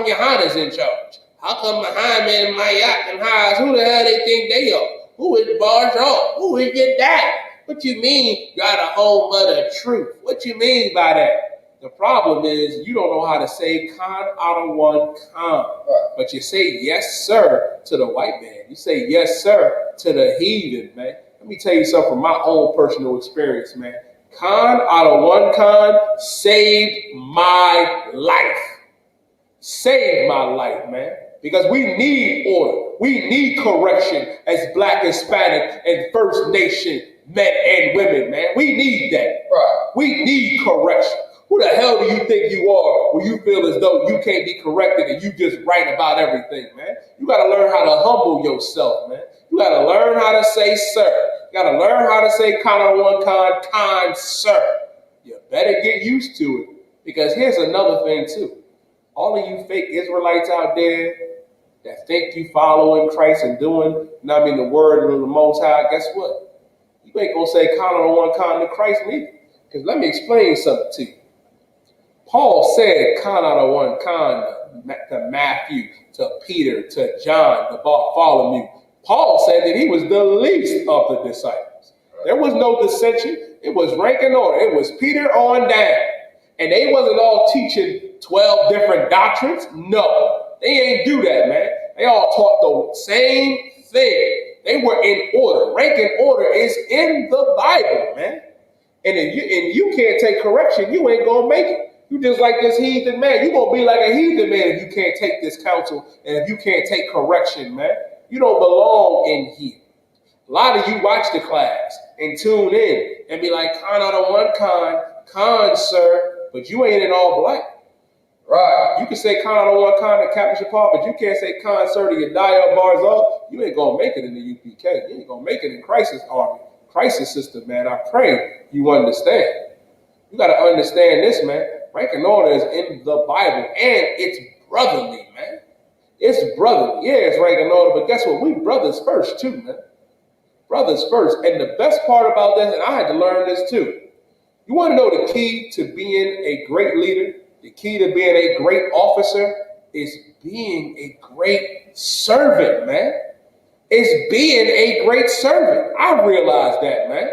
Yohana's in charge? How come Muhammad and Mayak and Haas, who the hell they think they are? Who is Barjah? Who is your dad? What you mean you got a whole mother of truth? What you mean by that? The problem is you don't know how to say con out of one con. Right. But you say yes, sir, to the white man. You say yes, sir, to the heathen, man. Let me tell you something from my own personal experience, man. Con out of one con saved my life. Saved my life, man. Because we need order. We need correction as Black, Hispanic, and First Nation men and women, man. We need that. Right. We need correction. Who the hell do you think you are when you feel as though you can't be corrected and you just right about everything, man? You got to learn how to humble yourself, man. You got to learn how to say sir. You got to learn how to say con on one con, kind sir. You better get used to it. Because here's another thing too. All of you fake Israelites out there that think you following Christ and doing, the word of the Most High, guess what? You ain't going to say con on one con to Christ neither. Because let me explain something to you. Paul said con out of one con to Matthew, to Peter, to John, to Bartholomew. Paul said that he was the least of the disciples. There was no dissension. It was rank and order. It was Peter on down. And they wasn't all teaching 12 different doctrines. No, they ain't do that, man. They all taught the same thing. They were in order. Rank and order is in the Bible, man. And if you can't take correction, you ain't going to make it. You just like this heathen man. You're going to be like a heathen man if you can't take this counsel and if you can't take correction, man. You don't belong in here. A lot of you watch the class and tune in and be like, con out of one con, sir, but you ain't in all black. Right. You can say con out of one con to Captain Shapar, but you can't say con, sir, to Yediah Barzal. You ain't going to make it in the UPK. You ain't going to make it in Crisis Army, Crisis System, man. I pray you understand. You got to understand this, man. Rank and order is in the Bible, and it's brotherly, man. It's brotherly. Yeah, it's rank and order, but guess what? We brothers first, too, man. Brothers first. And the best part about this, and I had to learn this, too. You want to know the key to being a great leader? The key to being a great officer is being a great servant, man. It's being a great servant. I realized that, man.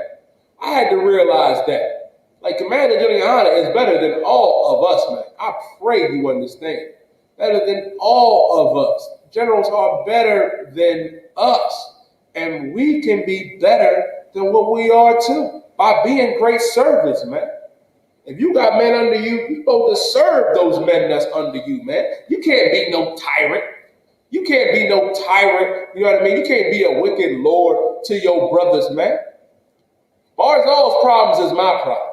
I had to realize that. Like, Commander Juliana is better than all of us, man. I pray you understand. Better than all of us. Generals are better than us. And we can be better than what we are too. By being great servants, man. If you got men under you, you're supposed to serve those men that's under you, man. You can't be no tyrant. You can't be no tyrant. You know what I mean? You can't be a wicked lord to your brothers, man. Barzal's problems is my problems.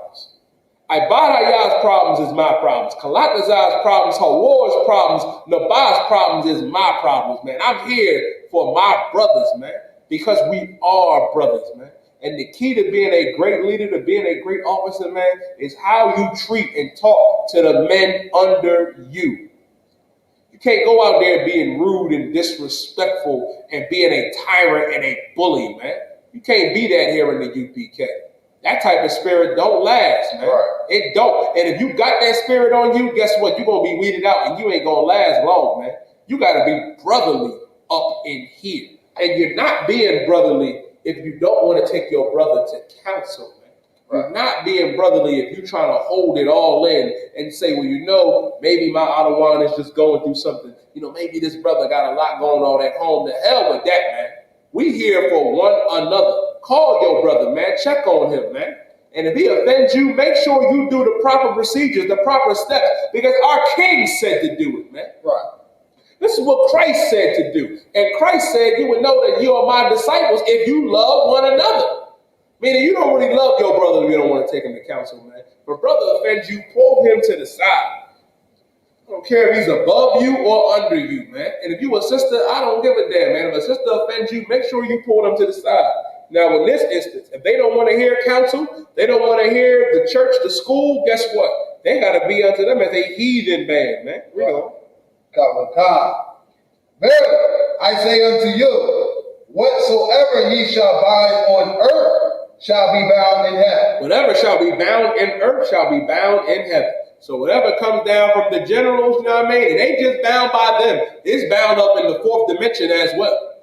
Ibadaya's problems is my problems. Kalatazar's problems, Hawar's problems, Nabah's problems is my problems, man. I'm here for my brothers, man, because we are brothers, man. And the key to being a great leader, to being a great officer, man, is how you treat and talk to the men under you. You can't go out there being rude and disrespectful and being a tyrant and a bully, man. You can't be that here in the UPK. That type of spirit don't last, man. Right. It don't. And if you got that spirit on you, guess what? You're going to be weeded out and you ain't going to last long, man. You got to be brotherly up in here. And you're not being brotherly if you don't want to take your brother to counsel, man. Right. You're not being brotherly if you're trying to hold it all in and say, well, maybe my Adawan is just going through something. Maybe this brother got a lot going on at home. To hell with that, man. We here for one another. Call your brother, man. Check on him, man. And if he offends you, make sure you do the proper procedures, the proper steps, because our King said to do it, man. Right. This is what Christ said to do. And Christ said, you would know that you are my disciples if you love one another. Meaning you don't really love your brother if you don't want to take him to counsel, man. If a brother offends you, pull him to the side. I don't care if he's above you or under you, man. And if you a sister, I don't give a damn, man. If a sister offends you, make sure you pull them to the side. Now, in this instance, if they don't want to hear counsel, they don't want to hear the church, the school, guess what? They got to be unto them as a heathen man, man. You know. Verily, I say unto you, whatsoever ye shall bind on earth shall be bound in heaven. Whatever shall be bound in earth shall be bound in heaven. So whatever comes down from the generals, you know what I mean? It ain't just bound by them. It's bound up in the fourth dimension as well.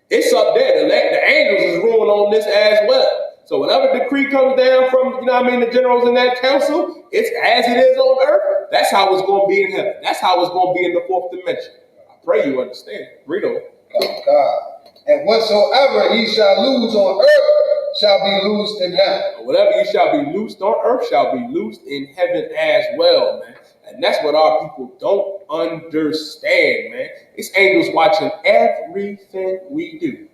It's up there. The angels is ruling on this as well. So whatever decree comes down from, you know what I mean, the generals in that council, it's as it is on earth. That's how it's going to be in heaven. That's how it's going to be in the fourth dimension. I pray you understand. Read on. God. And whatsoever ye shall lose on earth shall be loosed in heaven. Whatever you shall be loosed on earth shall be loosed in heaven as well, man. And that's what our people don't understand, man. These angels watching everything we do.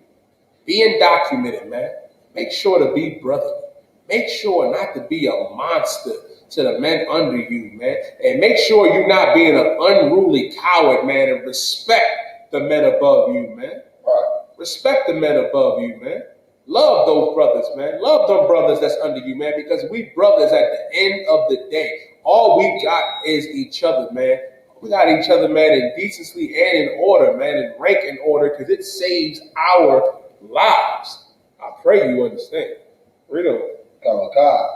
Being documented, man. Make sure to be brotherly. Make sure not to be a monster to the men under you, man. And make sure you're not being an unruly coward, man. And respect the men above you, man. Right. Respect the men above you, man. Love those brothers, man. Love them brothers that's under you, man, because we brothers at the end of the day. All we got is each other, man. We got each other, man, in decency and in order, man, in rank and order, because it saves our lives. I pray you understand. Read on. God.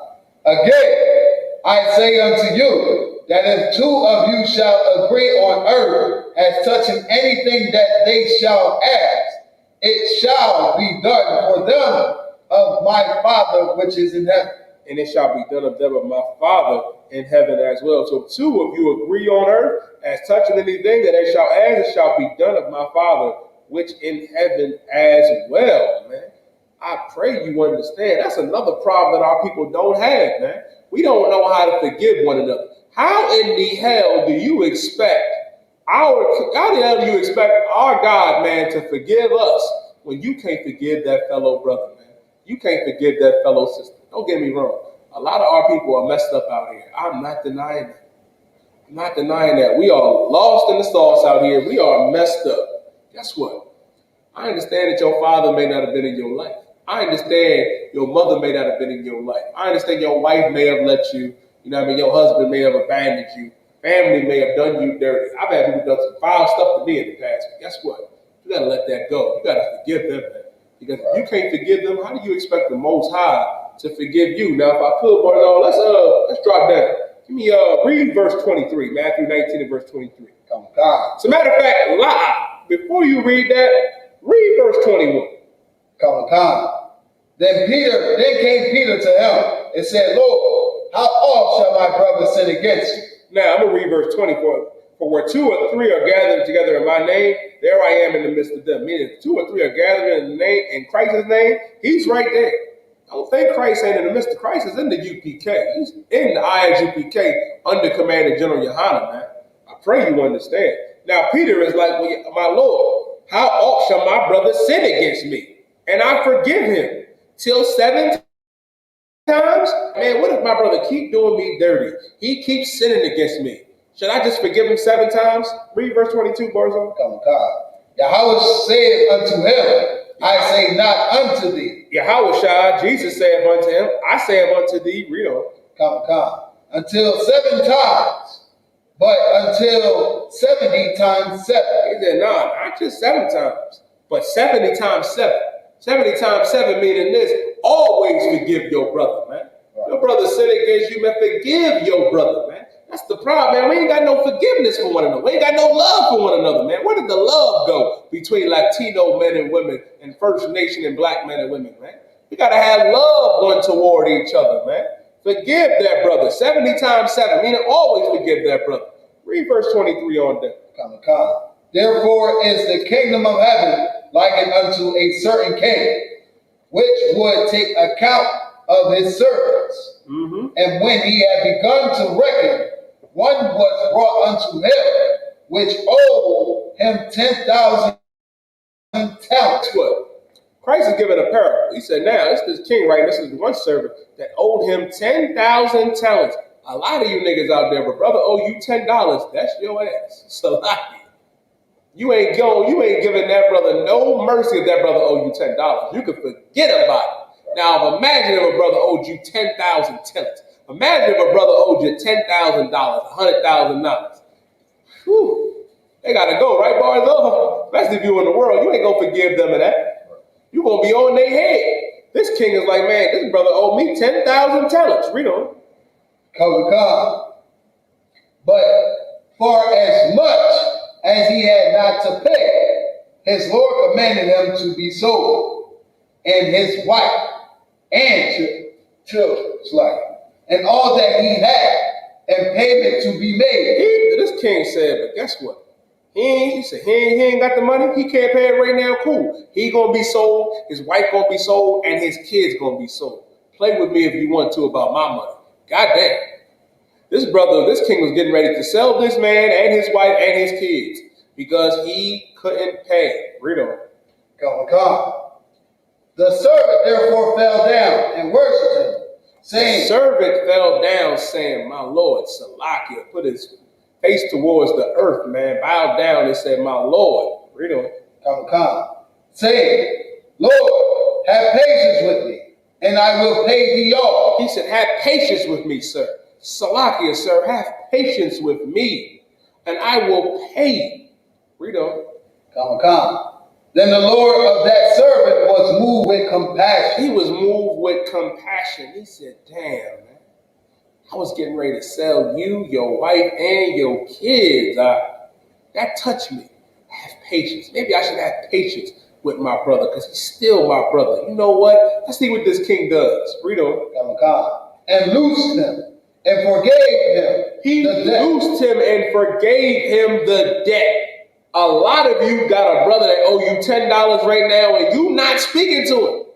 Again, I say unto you, that if two of you shall agree on earth as touching anything that they shall ask, it shall be done for them of my Father which is in heaven. And it shall be done of them of my Father in heaven as well. So if two of you agree on earth as touching anything that they shall ask, it shall be done of my Father which in heaven as well, man. I pray you understand. That's another problem that our people don't have, man. We don't know how to forgive one another. How in the hell do you expect how the hell do you expect our God, man, to forgive us when you can't forgive that fellow brother, man? You can't forgive that fellow sister. Don't get me wrong. A lot of our people are messed up out here. I'm not denying that. I'm not denying that. We are lost in the sauce out here. We are messed up. Guess what? I understand that your father may not have been in your life. I understand your mother may not have been in your life. I understand your wife may have let you, you know what I mean, your husband may have abandoned you. Family may have done you dirty. I've had people done some foul stuff to me in the past. But guess what? You got to let that go. You got to forgive them, man. Because if you can't forgive them, how do you expect the Most High to forgive you? Now, if I could, boys, let's drop down. Give me read verse 23, Matthew 19 and verse 23. As a matter of fact, before you read that, read verse 21. Then came Peter to him and said, Lord, how oft shall my brother sin against you? Now, I'm going to read verse 24. For where two or three are gathered together in my name, there I am in the midst of them. Meaning, if two or three are gathered in Christ's name, he's right there. Don't think Christ ain't in the midst of Christ. Is in the UPK. He's in the ISUPK under Commander General Yohana, man. I pray you understand. Now, Peter is like, well, my Lord, how oft shall my brother sin against me? And I forgive him till 7 times? Man, what if my brother keep doing me dirty? He keeps sinning against me. Should I just forgive him 7 times? Read verse 22, Barzo. Yahweh said unto him, I say not unto thee. Yahweh, Jesus saith unto him, I say unto thee, read on. Until 7 times, but until 70 times 7. He said, no, not just 7 times, but 70 times 7. 70 times 7 meaning this, always forgive your brother, man. Right. Your brother sin against you, man, forgive your brother, man. That's the problem, man. We ain't got no forgiveness for one another. We ain't got no love for one another, man. Where did the love go between Latino men and women and First Nation and black men and women, man? We got to have love one toward each other, man. Forgive that brother. 70 times 7, meaning always forgive that brother. Read verse 23 on down. Therefore is the kingdom of heaven likened unto a certain king, which would take account of his servants. Mm-hmm. And when he had begun to reckon, one was brought unto him, which owed him 10,000 talents. What? Christ is giving a parable. He said, now, this king, right? This is one servant that owed him 10,000 talents. A lot of you niggas out there, but brother owe you $10. That's your ass. So you ain't giving that brother no mercy if that brother owe you $10. You can forget about it. Now, imagine if a brother owed you 10,000 talents. Imagine if a brother owed you $10,000, $100,000. Whew. They gotta go, right, boys? Especially if you in the world, you ain't gonna forgive them of that. You gonna be on their head. This king is like, man, this brother owed me 10,000 talents. Read on. Come. But for as much as he had not to pay, his Lord commanded him to be sold, and his wife and children, and all that he had, and payment to be made. This king said, but guess what? He said he ain't got the money. He can't pay it right now. Cool. He gonna be sold. His wife gonna be sold, and his kids gonna be sold. Play with me if you want to about my money. God damn. This king was getting ready to sell this man and his wife and his kids because he couldn't pay. Read on. Come. The servant therefore fell down and worshipped him, saying, the servant fell down, saying, my Lord, Salakia, put his face towards the earth, man, bowed down and said, my Lord. Read on. Come. Saying, Lord, have patience with me, and I will pay thee all. He said, have patience with me, sir. Salakia, sir, have patience with me, and I will pay you. Read on. Come. Then the Lord of that servant was moved with compassion. He was moved with compassion. He said, damn, man, I was getting ready to sell you, your wife, and your kids. That touched me. Have patience. Maybe I should have patience with my brother because he's still my brother. You know what? Let's see what this king does. Read on. Come. And loosed him and forgave him. He loosed him and forgave him the debt. A lot of you got a brother that owe you $10 right now and you not speaking to him.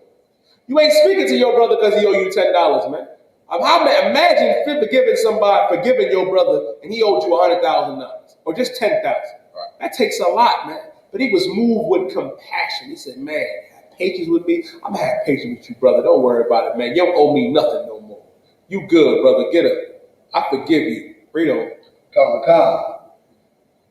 You ain't speaking to your brother because he owe you $10, man. Imagine forgiving your brother and he owed you $100,000 or just $10,000. Right. That takes a lot, man. But he was moved with compassion. He said, man, have patience with me. I'm going to have patience with you, brother. Don't worry about it, man. You don't owe me nothing no more. You good, brother. Get up. I forgive you. Read on. Come.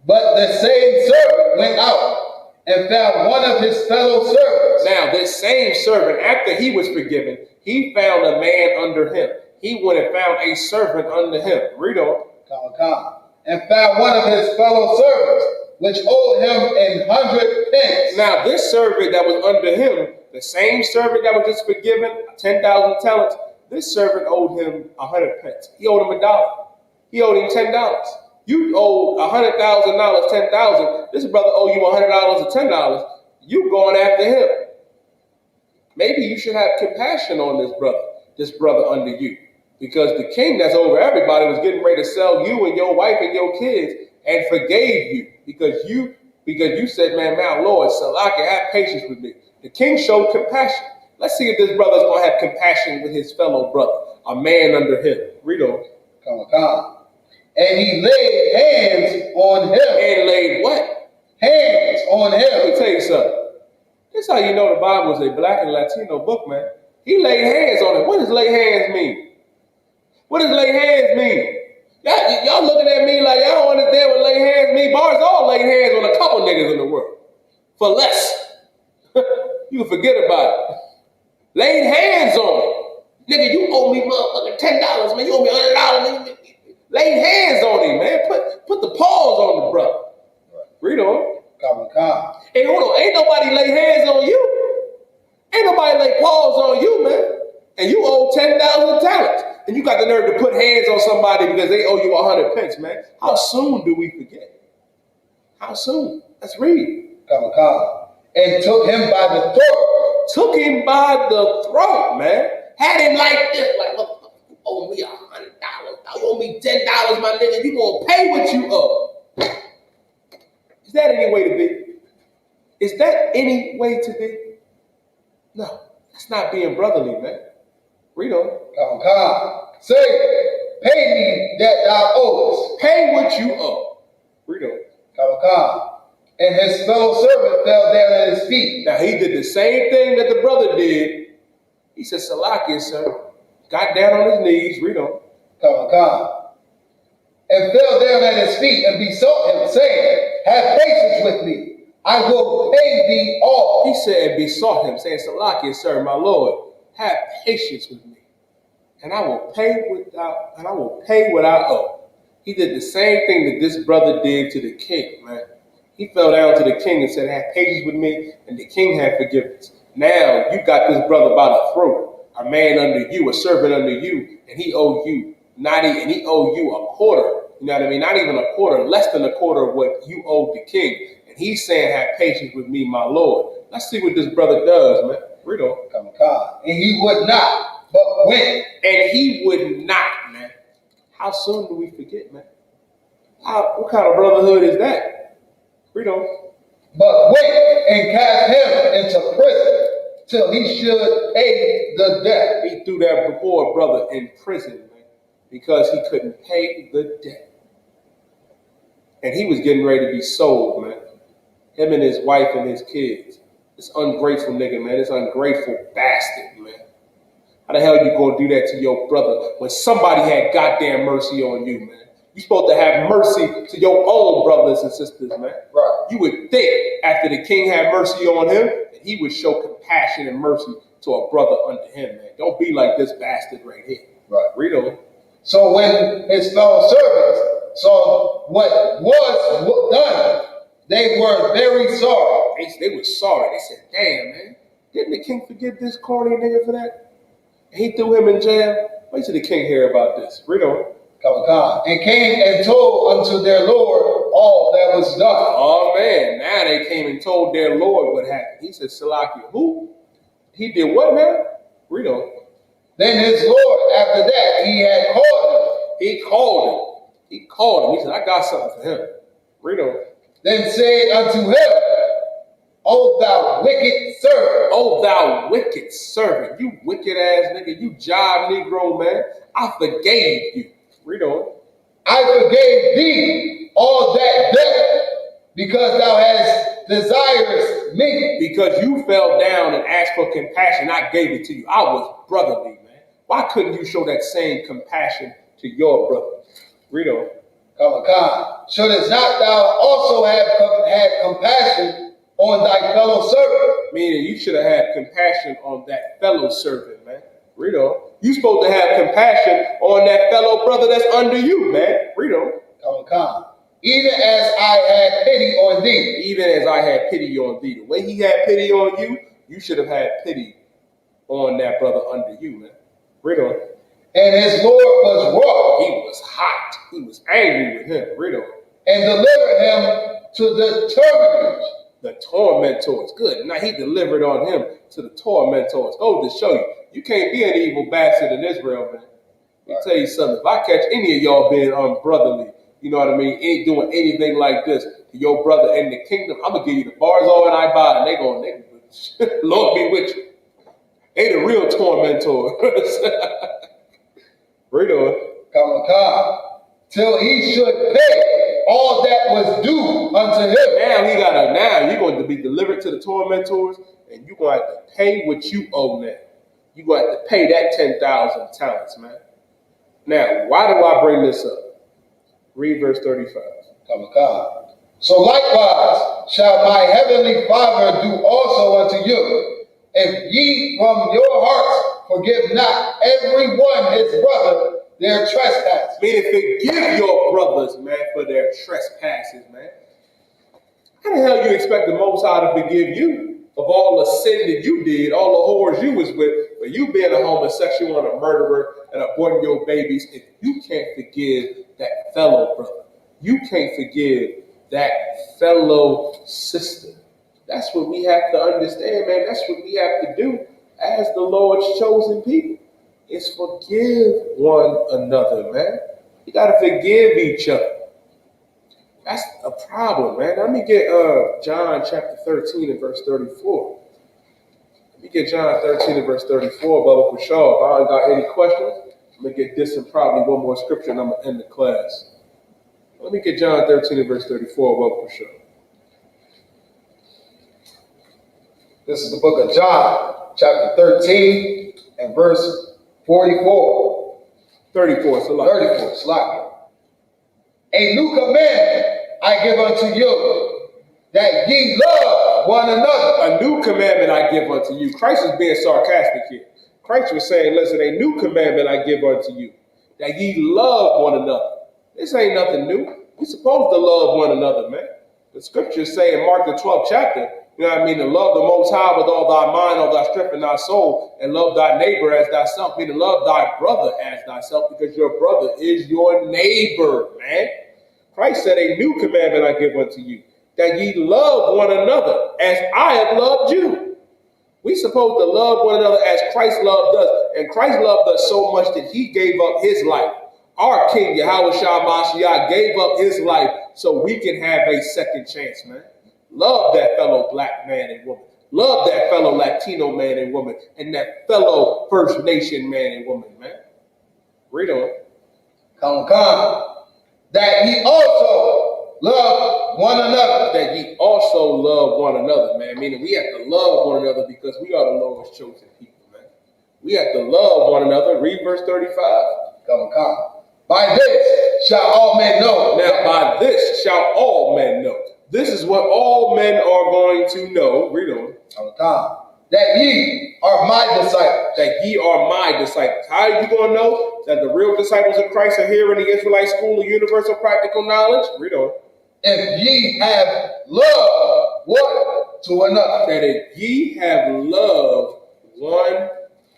But the same servant went out and found one of his fellow servants. Now, this same servant, after he was forgiven, he found a man under him. He went and found a servant under him. Read on. Come. And found one of his fellow servants, which owed him 100 pence. Now, this servant that was under him, the same servant that was just forgiven, 10,000 talents, this servant owed him 100 pence. He owed him $1. He owed him $10. You owe $100,000, $10,000. This brother owe you $100 or $10. You going after him. Maybe you should have compassion on this brother under you. Because the king that's over everybody was getting ready to sell you and your wife and your kids and forgave you. Because you said, man, my Lord, Salakia, have patience with me. The king showed compassion. Let's see if this brother's going to have compassion with his fellow brother, a man under him. Read on. Come. And he laid hands on him. And laid what? Hands on him. Let me tell you something. This is how you know the Bible is a black and Latino book, man. He laid hands on him. What does lay hands mean? What does lay hands mean? Y'all looking at me like y'all don't understand what lay hands mean. Bars all laid hands on a couple niggas in the world. For less. You can forget about it. Laid hands on him. Nigga, you owe me motherfucking $10, man. You owe me $100, man. Laid hands on him, man. Put the paws on the brother. Read on. Come. Hey, hold on. Ain't nobody lay hands on you. Ain't nobody lay paws on you, man. And you owe 10,000 talents. And you got the nerve to put hands on somebody because they owe you 100 pence, man. How soon do we forget? How soon? Let's read. Come. And took him by the throat. Took him by the throat, man. Had him like this, like, look, you owe me $100. You owe me $10, my nigga. You gonna pay what you owe. Is that any way to be? Is that any way to be? No, that's not being brotherly, man. Read on. Come. Say, pay me that thou owest. Pay what you owe. Read on. Come. And his fellow servant fell down at his feet. Now he did the same thing that the brother did. He said, Salakia, sir. Got down on his knees, read on. Come. And fell down at his feet and besought him, saying, have patience with me. I will pay thee all. He said and besought him, saying, Salakia, sir, my Lord, have patience with me. And I will pay what I owe. He did the same thing that this brother did to the king, man. He fell down to the king and said, have patience with me, and the king had forgiveness. Now you got this brother by the throat, a man under you, a servant under you, and he owe you a quarter. You know what I mean? Not even a quarter, less than a quarter of what you owe the king. And he's saying, have patience with me, my Lord. Let's see what this brother does, man. Read on. Come. And he would not, but went. And he would not, man. How soon do we forget, man? What kind of brotherhood is that? Read on. But went and cast him into prison till he should pay the debt. He threw that poor brother in prison, man, because he couldn't pay the debt. And he was getting ready to be sold, man. Him and his wife and his kids. This ungrateful nigga, man. This ungrateful bastard, man. How the hell you gonna do that to your brother when somebody had goddamn mercy on you, man? You supposed to have mercy to your own brothers and sisters, man. Right. You would think after the king had mercy on him that he would show compassion and mercy to a brother under him, man. Don't be like this bastard right here. Right. Read on. So when his fellow servants saw what was done, they were very sorry. They were sorry. They said, damn, man. Didn't the king forgive this corny nigga for that? And he threw him in jail. Wait till the king hear about this. Read on. Come. And came and told unto their Lord all that was done. Oh, man. Now they came and told their Lord what happened. He said, Salakia, who? He did what now? Read on. Then his Lord, after that, he had called him. He called him. He said, I got something for him. Read on. Then said unto him, O thou wicked servant. O thou wicked servant. You wicked ass nigga. You jive Negro, man. I forgave you. Read on. I forgave thee all that debt because thou hast desirous me. Because you fell down and asked for compassion, I gave it to you. I was brotherly, man. Why couldn't you show that same compassion to your brother? Read on. Come. Shouldest not thou also have had compassion on thy fellow servant? Meaning you should have had compassion on that fellow servant, man. Read on. You supposed to have compassion on that fellow brother that's under you, man. Read on. Come. Even as I had pity on thee. Even as I had pity on thee. The way he had pity on you, you should have had pity on that brother under you, man. Read on. And his Lord was wroth. He was hot. He was angry with him. Read on. And delivered him to the tormentors. The tormentors. Good. Now he delivered on him to the tormentors. Go to show you. You can't be an evil bastard in Israel, man. Let me tell you something. If I catch any of y'all being unbrotherly, you know what I mean, ain't doing anything like this to your brother in the kingdom, I'm going to give you the bars all and I buy, and they Lord be with you. They the real tormentors. Read on. Come. Till he should pay all that was due unto him. Now you're going to be delivered to the tormentors, and you're going to have to pay what you owe now. You're going to have to pay that 10,000 talents, man. Now, why do I bring this up? Read verse 35. Come. So likewise shall my heavenly Father do also unto you, if ye from your hearts forgive not every one his brother their trespasses. Meaning forgive your brothers, man, for their trespasses, man. How the hell you expect the Most High to forgive you of all the sin that you did, all the whores you was with, for you being a homosexual and a murderer and aborting your babies, if you can't forgive that fellow brother? You can't forgive that fellow sister. That's what we have to understand, man. That's what we have to do as the Lord's chosen people. Is forgive one another, man. You got to forgive each other. That's a problem, man. Let me get John chapter 13 and verse 34. Let me get John 13 and verse 34, Bubba, for sure. If I ain't got any questions, I'm going to get this and probably one more scripture and I'm going to end the class. Let me get John 13 and verse 34, Bubba, for sure. This is the book of John, chapter 13 and verse 44. 34, so like 34, Slack. A new commandment I give unto you, that ye love one another. a new commandment I give unto you. Christ is being sarcastic here. Christ was saying, listen, a new commandment I give unto you, that ye love one another. This ain't nothing new. We're supposed to love one another, man. The scriptures say in Mark the 12th chapter, you know what I mean, to love the Most High with all thy mind, all thy strength, and thy soul, and love thy neighbor as thyself, meaning love thy brother as thyself, because your brother is your neighbor, man. Christ said, a new commandment I give unto you, that ye love one another as I have loved you. We supposed to love one another as Christ loved us, and Christ loved us so much that he gave up his life. Our King, Yahweh Shah Mashiach, gave up his life so we can have a second chance, man. Love that fellow black man and woman. Love that fellow Latino man and woman, and that fellow First Nation man and woman, man. Read on. Come. That ye also love one another. That ye also love one another, man. Meaning we have to love one another because we are the Lord's chosen people, man. We have to love one another. Read verse 35. Come. By this shall all men know. Now, by this shall all men know. This is what all men are going to know. Read on. Come. That ye are my disciples. That ye are my disciples. How are you going to know that the real disciples of Christ are here in the Israelite School of Universal Practical Knowledge? Read on. If ye have love one to another. That if ye have love one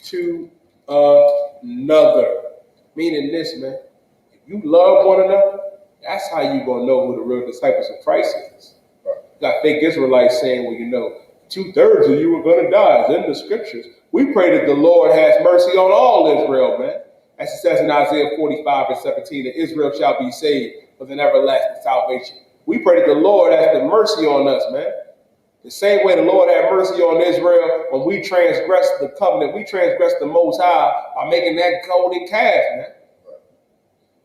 to another. Meaning this, man. If you love one another, that's how you going to know who the real disciples of Christ is. You got fake Israelites saying, well, you know, 2/3 of you are going to die. It's in the scriptures. We pray that the Lord has mercy on all Israel, man. As it says in Isaiah 45:17, that Israel shall be saved with an everlasting salvation. We pray that the Lord has the mercy on us, man. The same way the Lord had mercy on Israel when we transgressed the covenant, we transgressed the Most High by making that golden calf, man.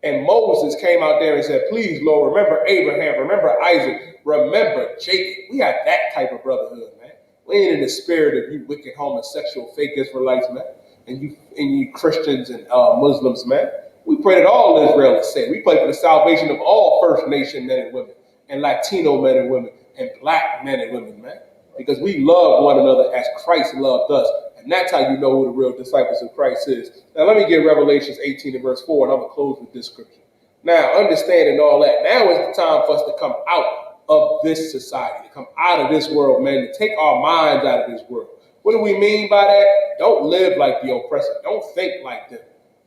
And Moses came out there and said, please, Lord, remember Abraham, remember Isaac, remember Jacob. We have that type of brotherhood, man. We ain't in the spirit of you wicked homosexual fake Israelites, man, and you Christians and Muslims, man. We pray that all Israel is saved. We pray for the salvation of all First Nation men and women, and Latino men and women, and black men and women, man. Because we love one another as Christ loved us. And that's how you know who the real disciples of Christ is. Now, let me get Revelations 18 and verse 4, and I'm going to close with this scripture. Now, understanding all that, now is the time for us to come out of this society, to come out of this world, man, to take our minds out of this world. What do we mean by that? Don't live like the oppressor. Don't think like them.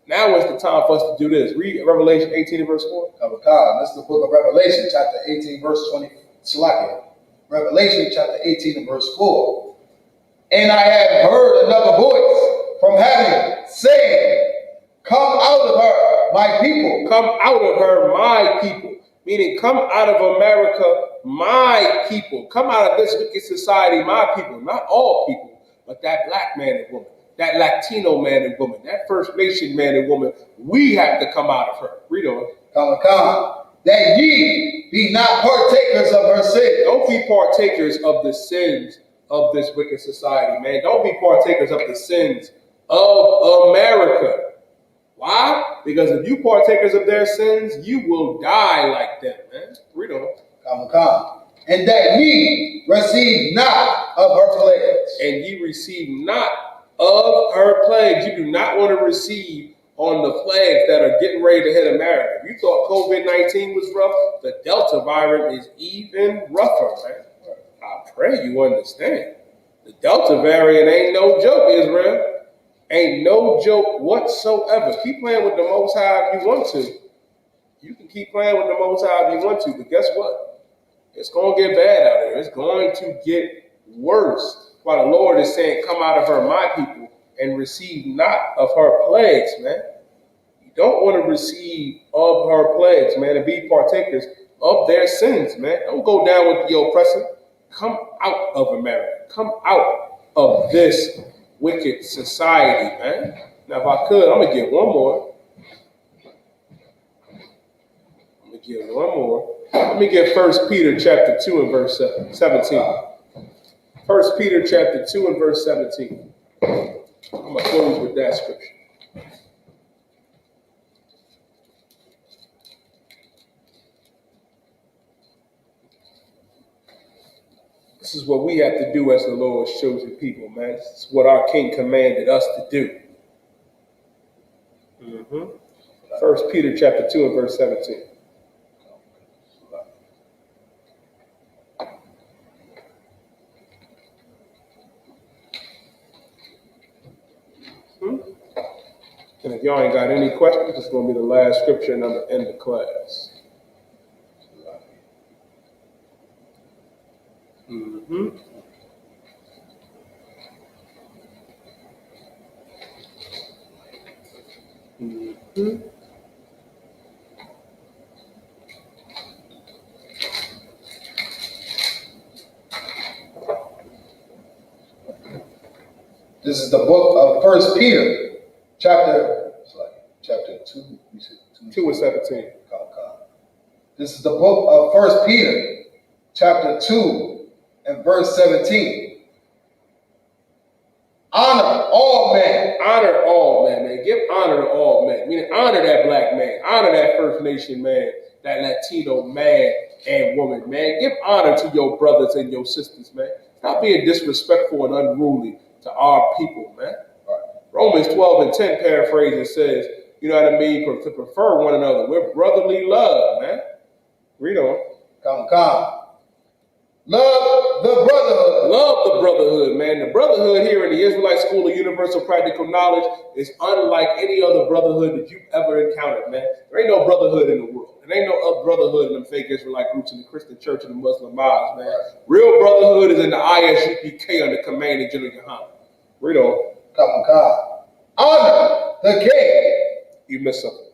Now is the time for us to do this. Read Revelation 18 and verse 4. This is the book of Revelation, chapter 18, verse 20. Revelation, chapter 18 and verse 4. And I have heard another voice from heaven saying, come out of her, my people. Come out of her, my people. Meaning, come out of America, my people. Come out of this wicked society, my people. Not all people, but that black man and woman, that Latino man and woman, that First Nation man and woman. We have to come out of her. Read on. Come. That ye be not partakers of her sin. Don't be partakers of the sins of this wicked society, man. Don't be partakers of the sins of America. Why? Because if you partakers of their sins, you will die like them, man. Read on. Come. And that ye receive not of her plagues. And ye receive not of her plagues. You do not want to receive on the plagues that are getting ready to hit America. If you thought COVID-19 was rough, the Delta variant is even rougher, man. I pray you understand. The Delta variant ain't no joke, Israel. Ain't no joke whatsoever. Keep playing with the Most High if you want to. You can keep playing with the Most High if you want to, but guess what? It's going to get bad out here. It's going to get worse. While the Lord is saying, come out of her, my people, and receive not of her plagues, man. You don't want to receive of her plagues, man, and be partakers of their sins, man. Don't go down with the oppressor. Come out of America. Come out of this wicked society, man. Now, if I could, I'm going to get one more. Let me get 1 Peter chapter 2 and verse 17. 1 Peter chapter 2 and verse 17. I'm going to close with that scripture. This is what we have to do as the Lord's chosen people, man. This is what our King commanded us to do. 1 Peter chapter 2 and verse 17. And if y'all ain't got any questions, it's going to be the last scripture and I'm going to end the class. This is the book of 1 Peter, chapter 2. 2 and 17. This is the book of 1 Peter, chapter 2 and verse 17. Honor all men. Honor all men, man. Give honor to all men. Meaning honor that black man. Honor that First Nation man. That Latino man and woman, man. Give honor to your brothers and your sisters, man. Stop being disrespectful and unruly to our people, man. Right. Romans 12 and 10 paraphrase says, you know what I mean, to prefer one another with brotherly love, man. Read on. Come. Love the brotherhood. Love the brotherhood, man. The brotherhood here in the Israelite School of Universal Practical Knowledge is unlike any other brotherhood that you've ever encountered, man. There ain't no brotherhood in the world. There ain't no other brotherhood in them fake Israelite groups in the Christian church and the Muslim mosques, man. Real brotherhood is in the ISUPK under command of General Yohanan. Read on. Come. Honor the king. You missed something.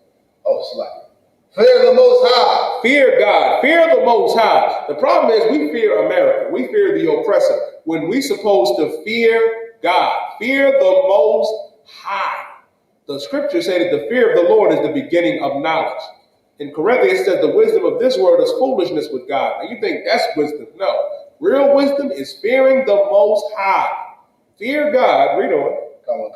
Oh, slack. Fear the Most High. Fear God. Fear the Most High. The problem is we fear America. We fear the oppressor. When we supposed to fear God. Fear the Most High. The scriptures say that the fear of the Lord is the beginning of knowledge. In Corinthians it says the wisdom of this world is foolishness with God. Now you think that's wisdom. No. Real wisdom is fearing the Most High. Fear God. Read on. Come.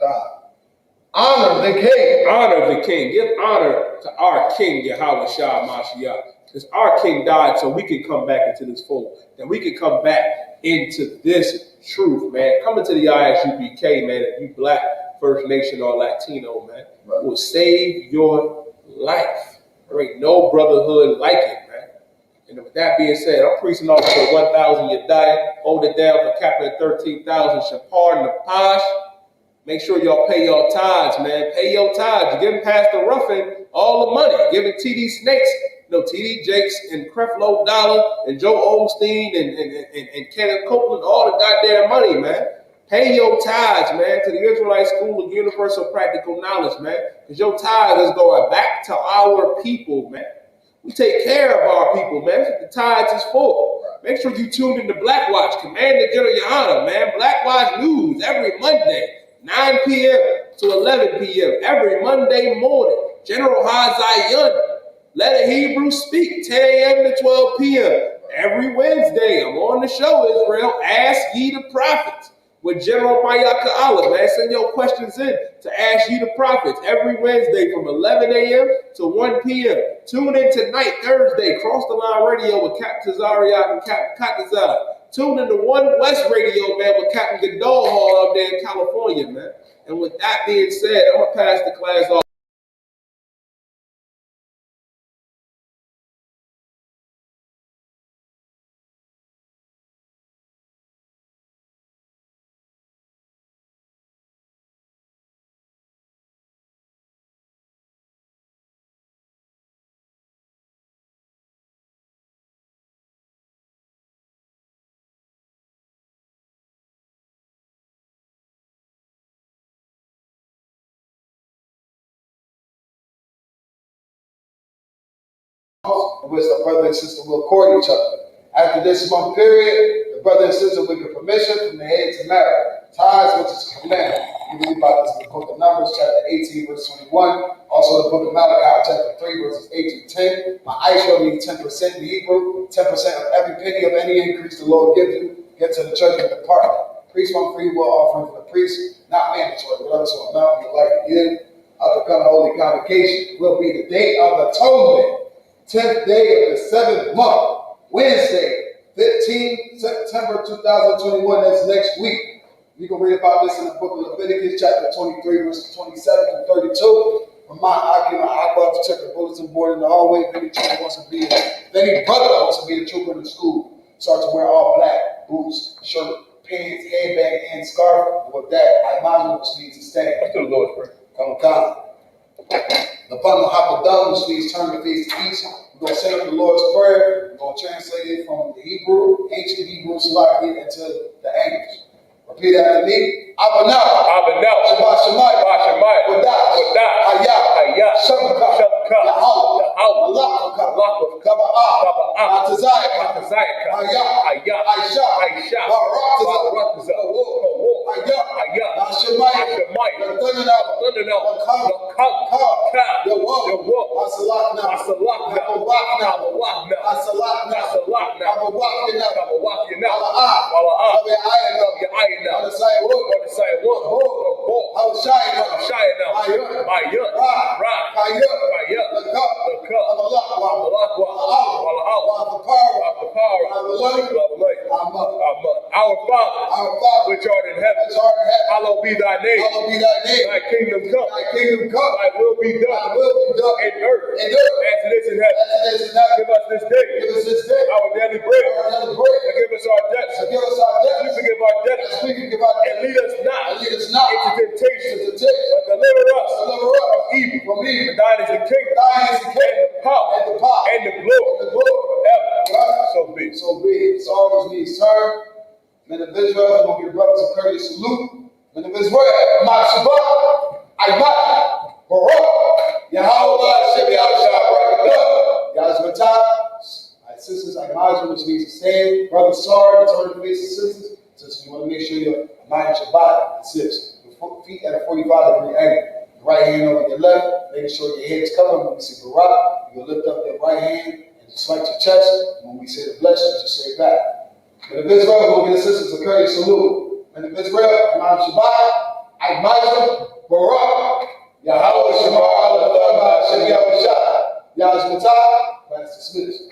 Honor the king. Honor the king. Give honor to our king, Yahweh Shah Mashiach. Because our king died so we can come back into this fold. That we can come back into this truth, man. Come into the ISUPK, man. If you black, First Nation, or Latino, man. Right. Will save your life. There ain't no brotherhood like it, man. And with that being said, I'm preaching off for 1,000 Yedaya. Hold it down for Captain 13,000 Shapar and Napash. Make sure y'all pay your tithes, man. Pay your tithes. You're giving Pastor Ruffin all the money. Giving TD Snakes, TD Jakes and Creflo Dollar and Joe Osteen and Kenneth Copeland all the goddamn money, man. Pay your tithes, man, to the Israelite School of Universal Practical Knowledge, man. Because your tithes is going back to our people, man. We take care of our people, man. That's what the tithes is for. Make sure you tune into Black Watch, Commander General Yohanan, man. Black Watch News every Monday. 9 p.m. to 11 p.m. every Monday morning. General Hazayan, let a Hebrew speak, 10 a.m. to 12 p.m. Every Wednesday, I'm on the show, Israel, Ask Ye the Prophets with General Mayaka Allah, man. Send your questions in to Ask Ye the Prophets every Wednesday from 11 a.m. to 1 p.m. Tune in tonight, Thursday, Cross the Line Radio with Captain Zariak and Captain Katazai. Tune in to One West Radio, man, with Captain Godol Hall up there in California, man. And with that being said, I'm going to pass the class off. In which the brother and sister will court each other. After this month period, the brother and sister will get permission from the head to marry. Tithes, which is commanded. You read about this in the book of Numbers, chapter 18, verse 21. Also the book of Malachi, chapter 3, verses 8 to 10. My Aisha means 10% in Hebrew, 10% of every penny of any increase the Lord gives you. get to the church and depart. Priest want free will offering for the priest, not mandatory. Whatever so amount you like to give of the coming holy convocation will be the day of atonement, 10th day of the 7th month, Wednesday, 15 September 2021. That's next week. You can read about this in the book of Leviticus, chapter 23, verses 27 to 32. Remind Aki and Aqua to check the bulletin board in the hallway. If any brother wants to be a trooper in the school, start to wear all black, boots, shirt, pants, headband, and scarf. With that, I imagine which means to stand. Let's do the Lord's Prayer. Come. The bundle hapadam, which means turn to face east. We're going to say the Lord's Prayer. We're going to translate it from the Hebrew, ancient Hebrew, Salaki, into the English. Repeat after me. Abanel. Shabbat Shemayim. Wadash. Hayah. Shabbat. Yahweh. Malachaka. Kaba'ah. Atazayaka. Hayah. Aisha. Barakazah. Hayah. Hashemayim. Thundernaut. Yawah. Asalakna. Asalakna. Abawakina. Wala'ah. On the side one. Our Father, which art in heaven, hallowed be thy name. Thy kingdom come. Thy will be done in earth as it is in heaven. Give us this day our daily bread. And give us our debts. We forgive our debtors. And lead us not into temptation, but deliver us from evil. For thine is the kingdom, and the power, and the glory forever. So be. So it's always needs turn. Men of Israel, I'm going to give brothers a courteous salute. Men of Israel, my Shabbat, Ayat, Barak, Yahweh, Shebi Al-Shah, Yazmatah, my sisters, I imagine, which means to stand. Brother Sar, turn to face the sisters. Since you want to make sure your mind Shabbat sits. Your feet at a 45-degree angle. Your right hand over your left, making sure your head's covered. When we say Barak, you lift up your right hand and just like your chest. When we say the bless, you just say it back. Men of Israel, we're going to give the sisters a courteous salute. Men of Israel, Imam Shabbat, Ayat, Barak, Yahweh Shemar, Allah, Shem Yahushua, Yazmatah, class dismissed.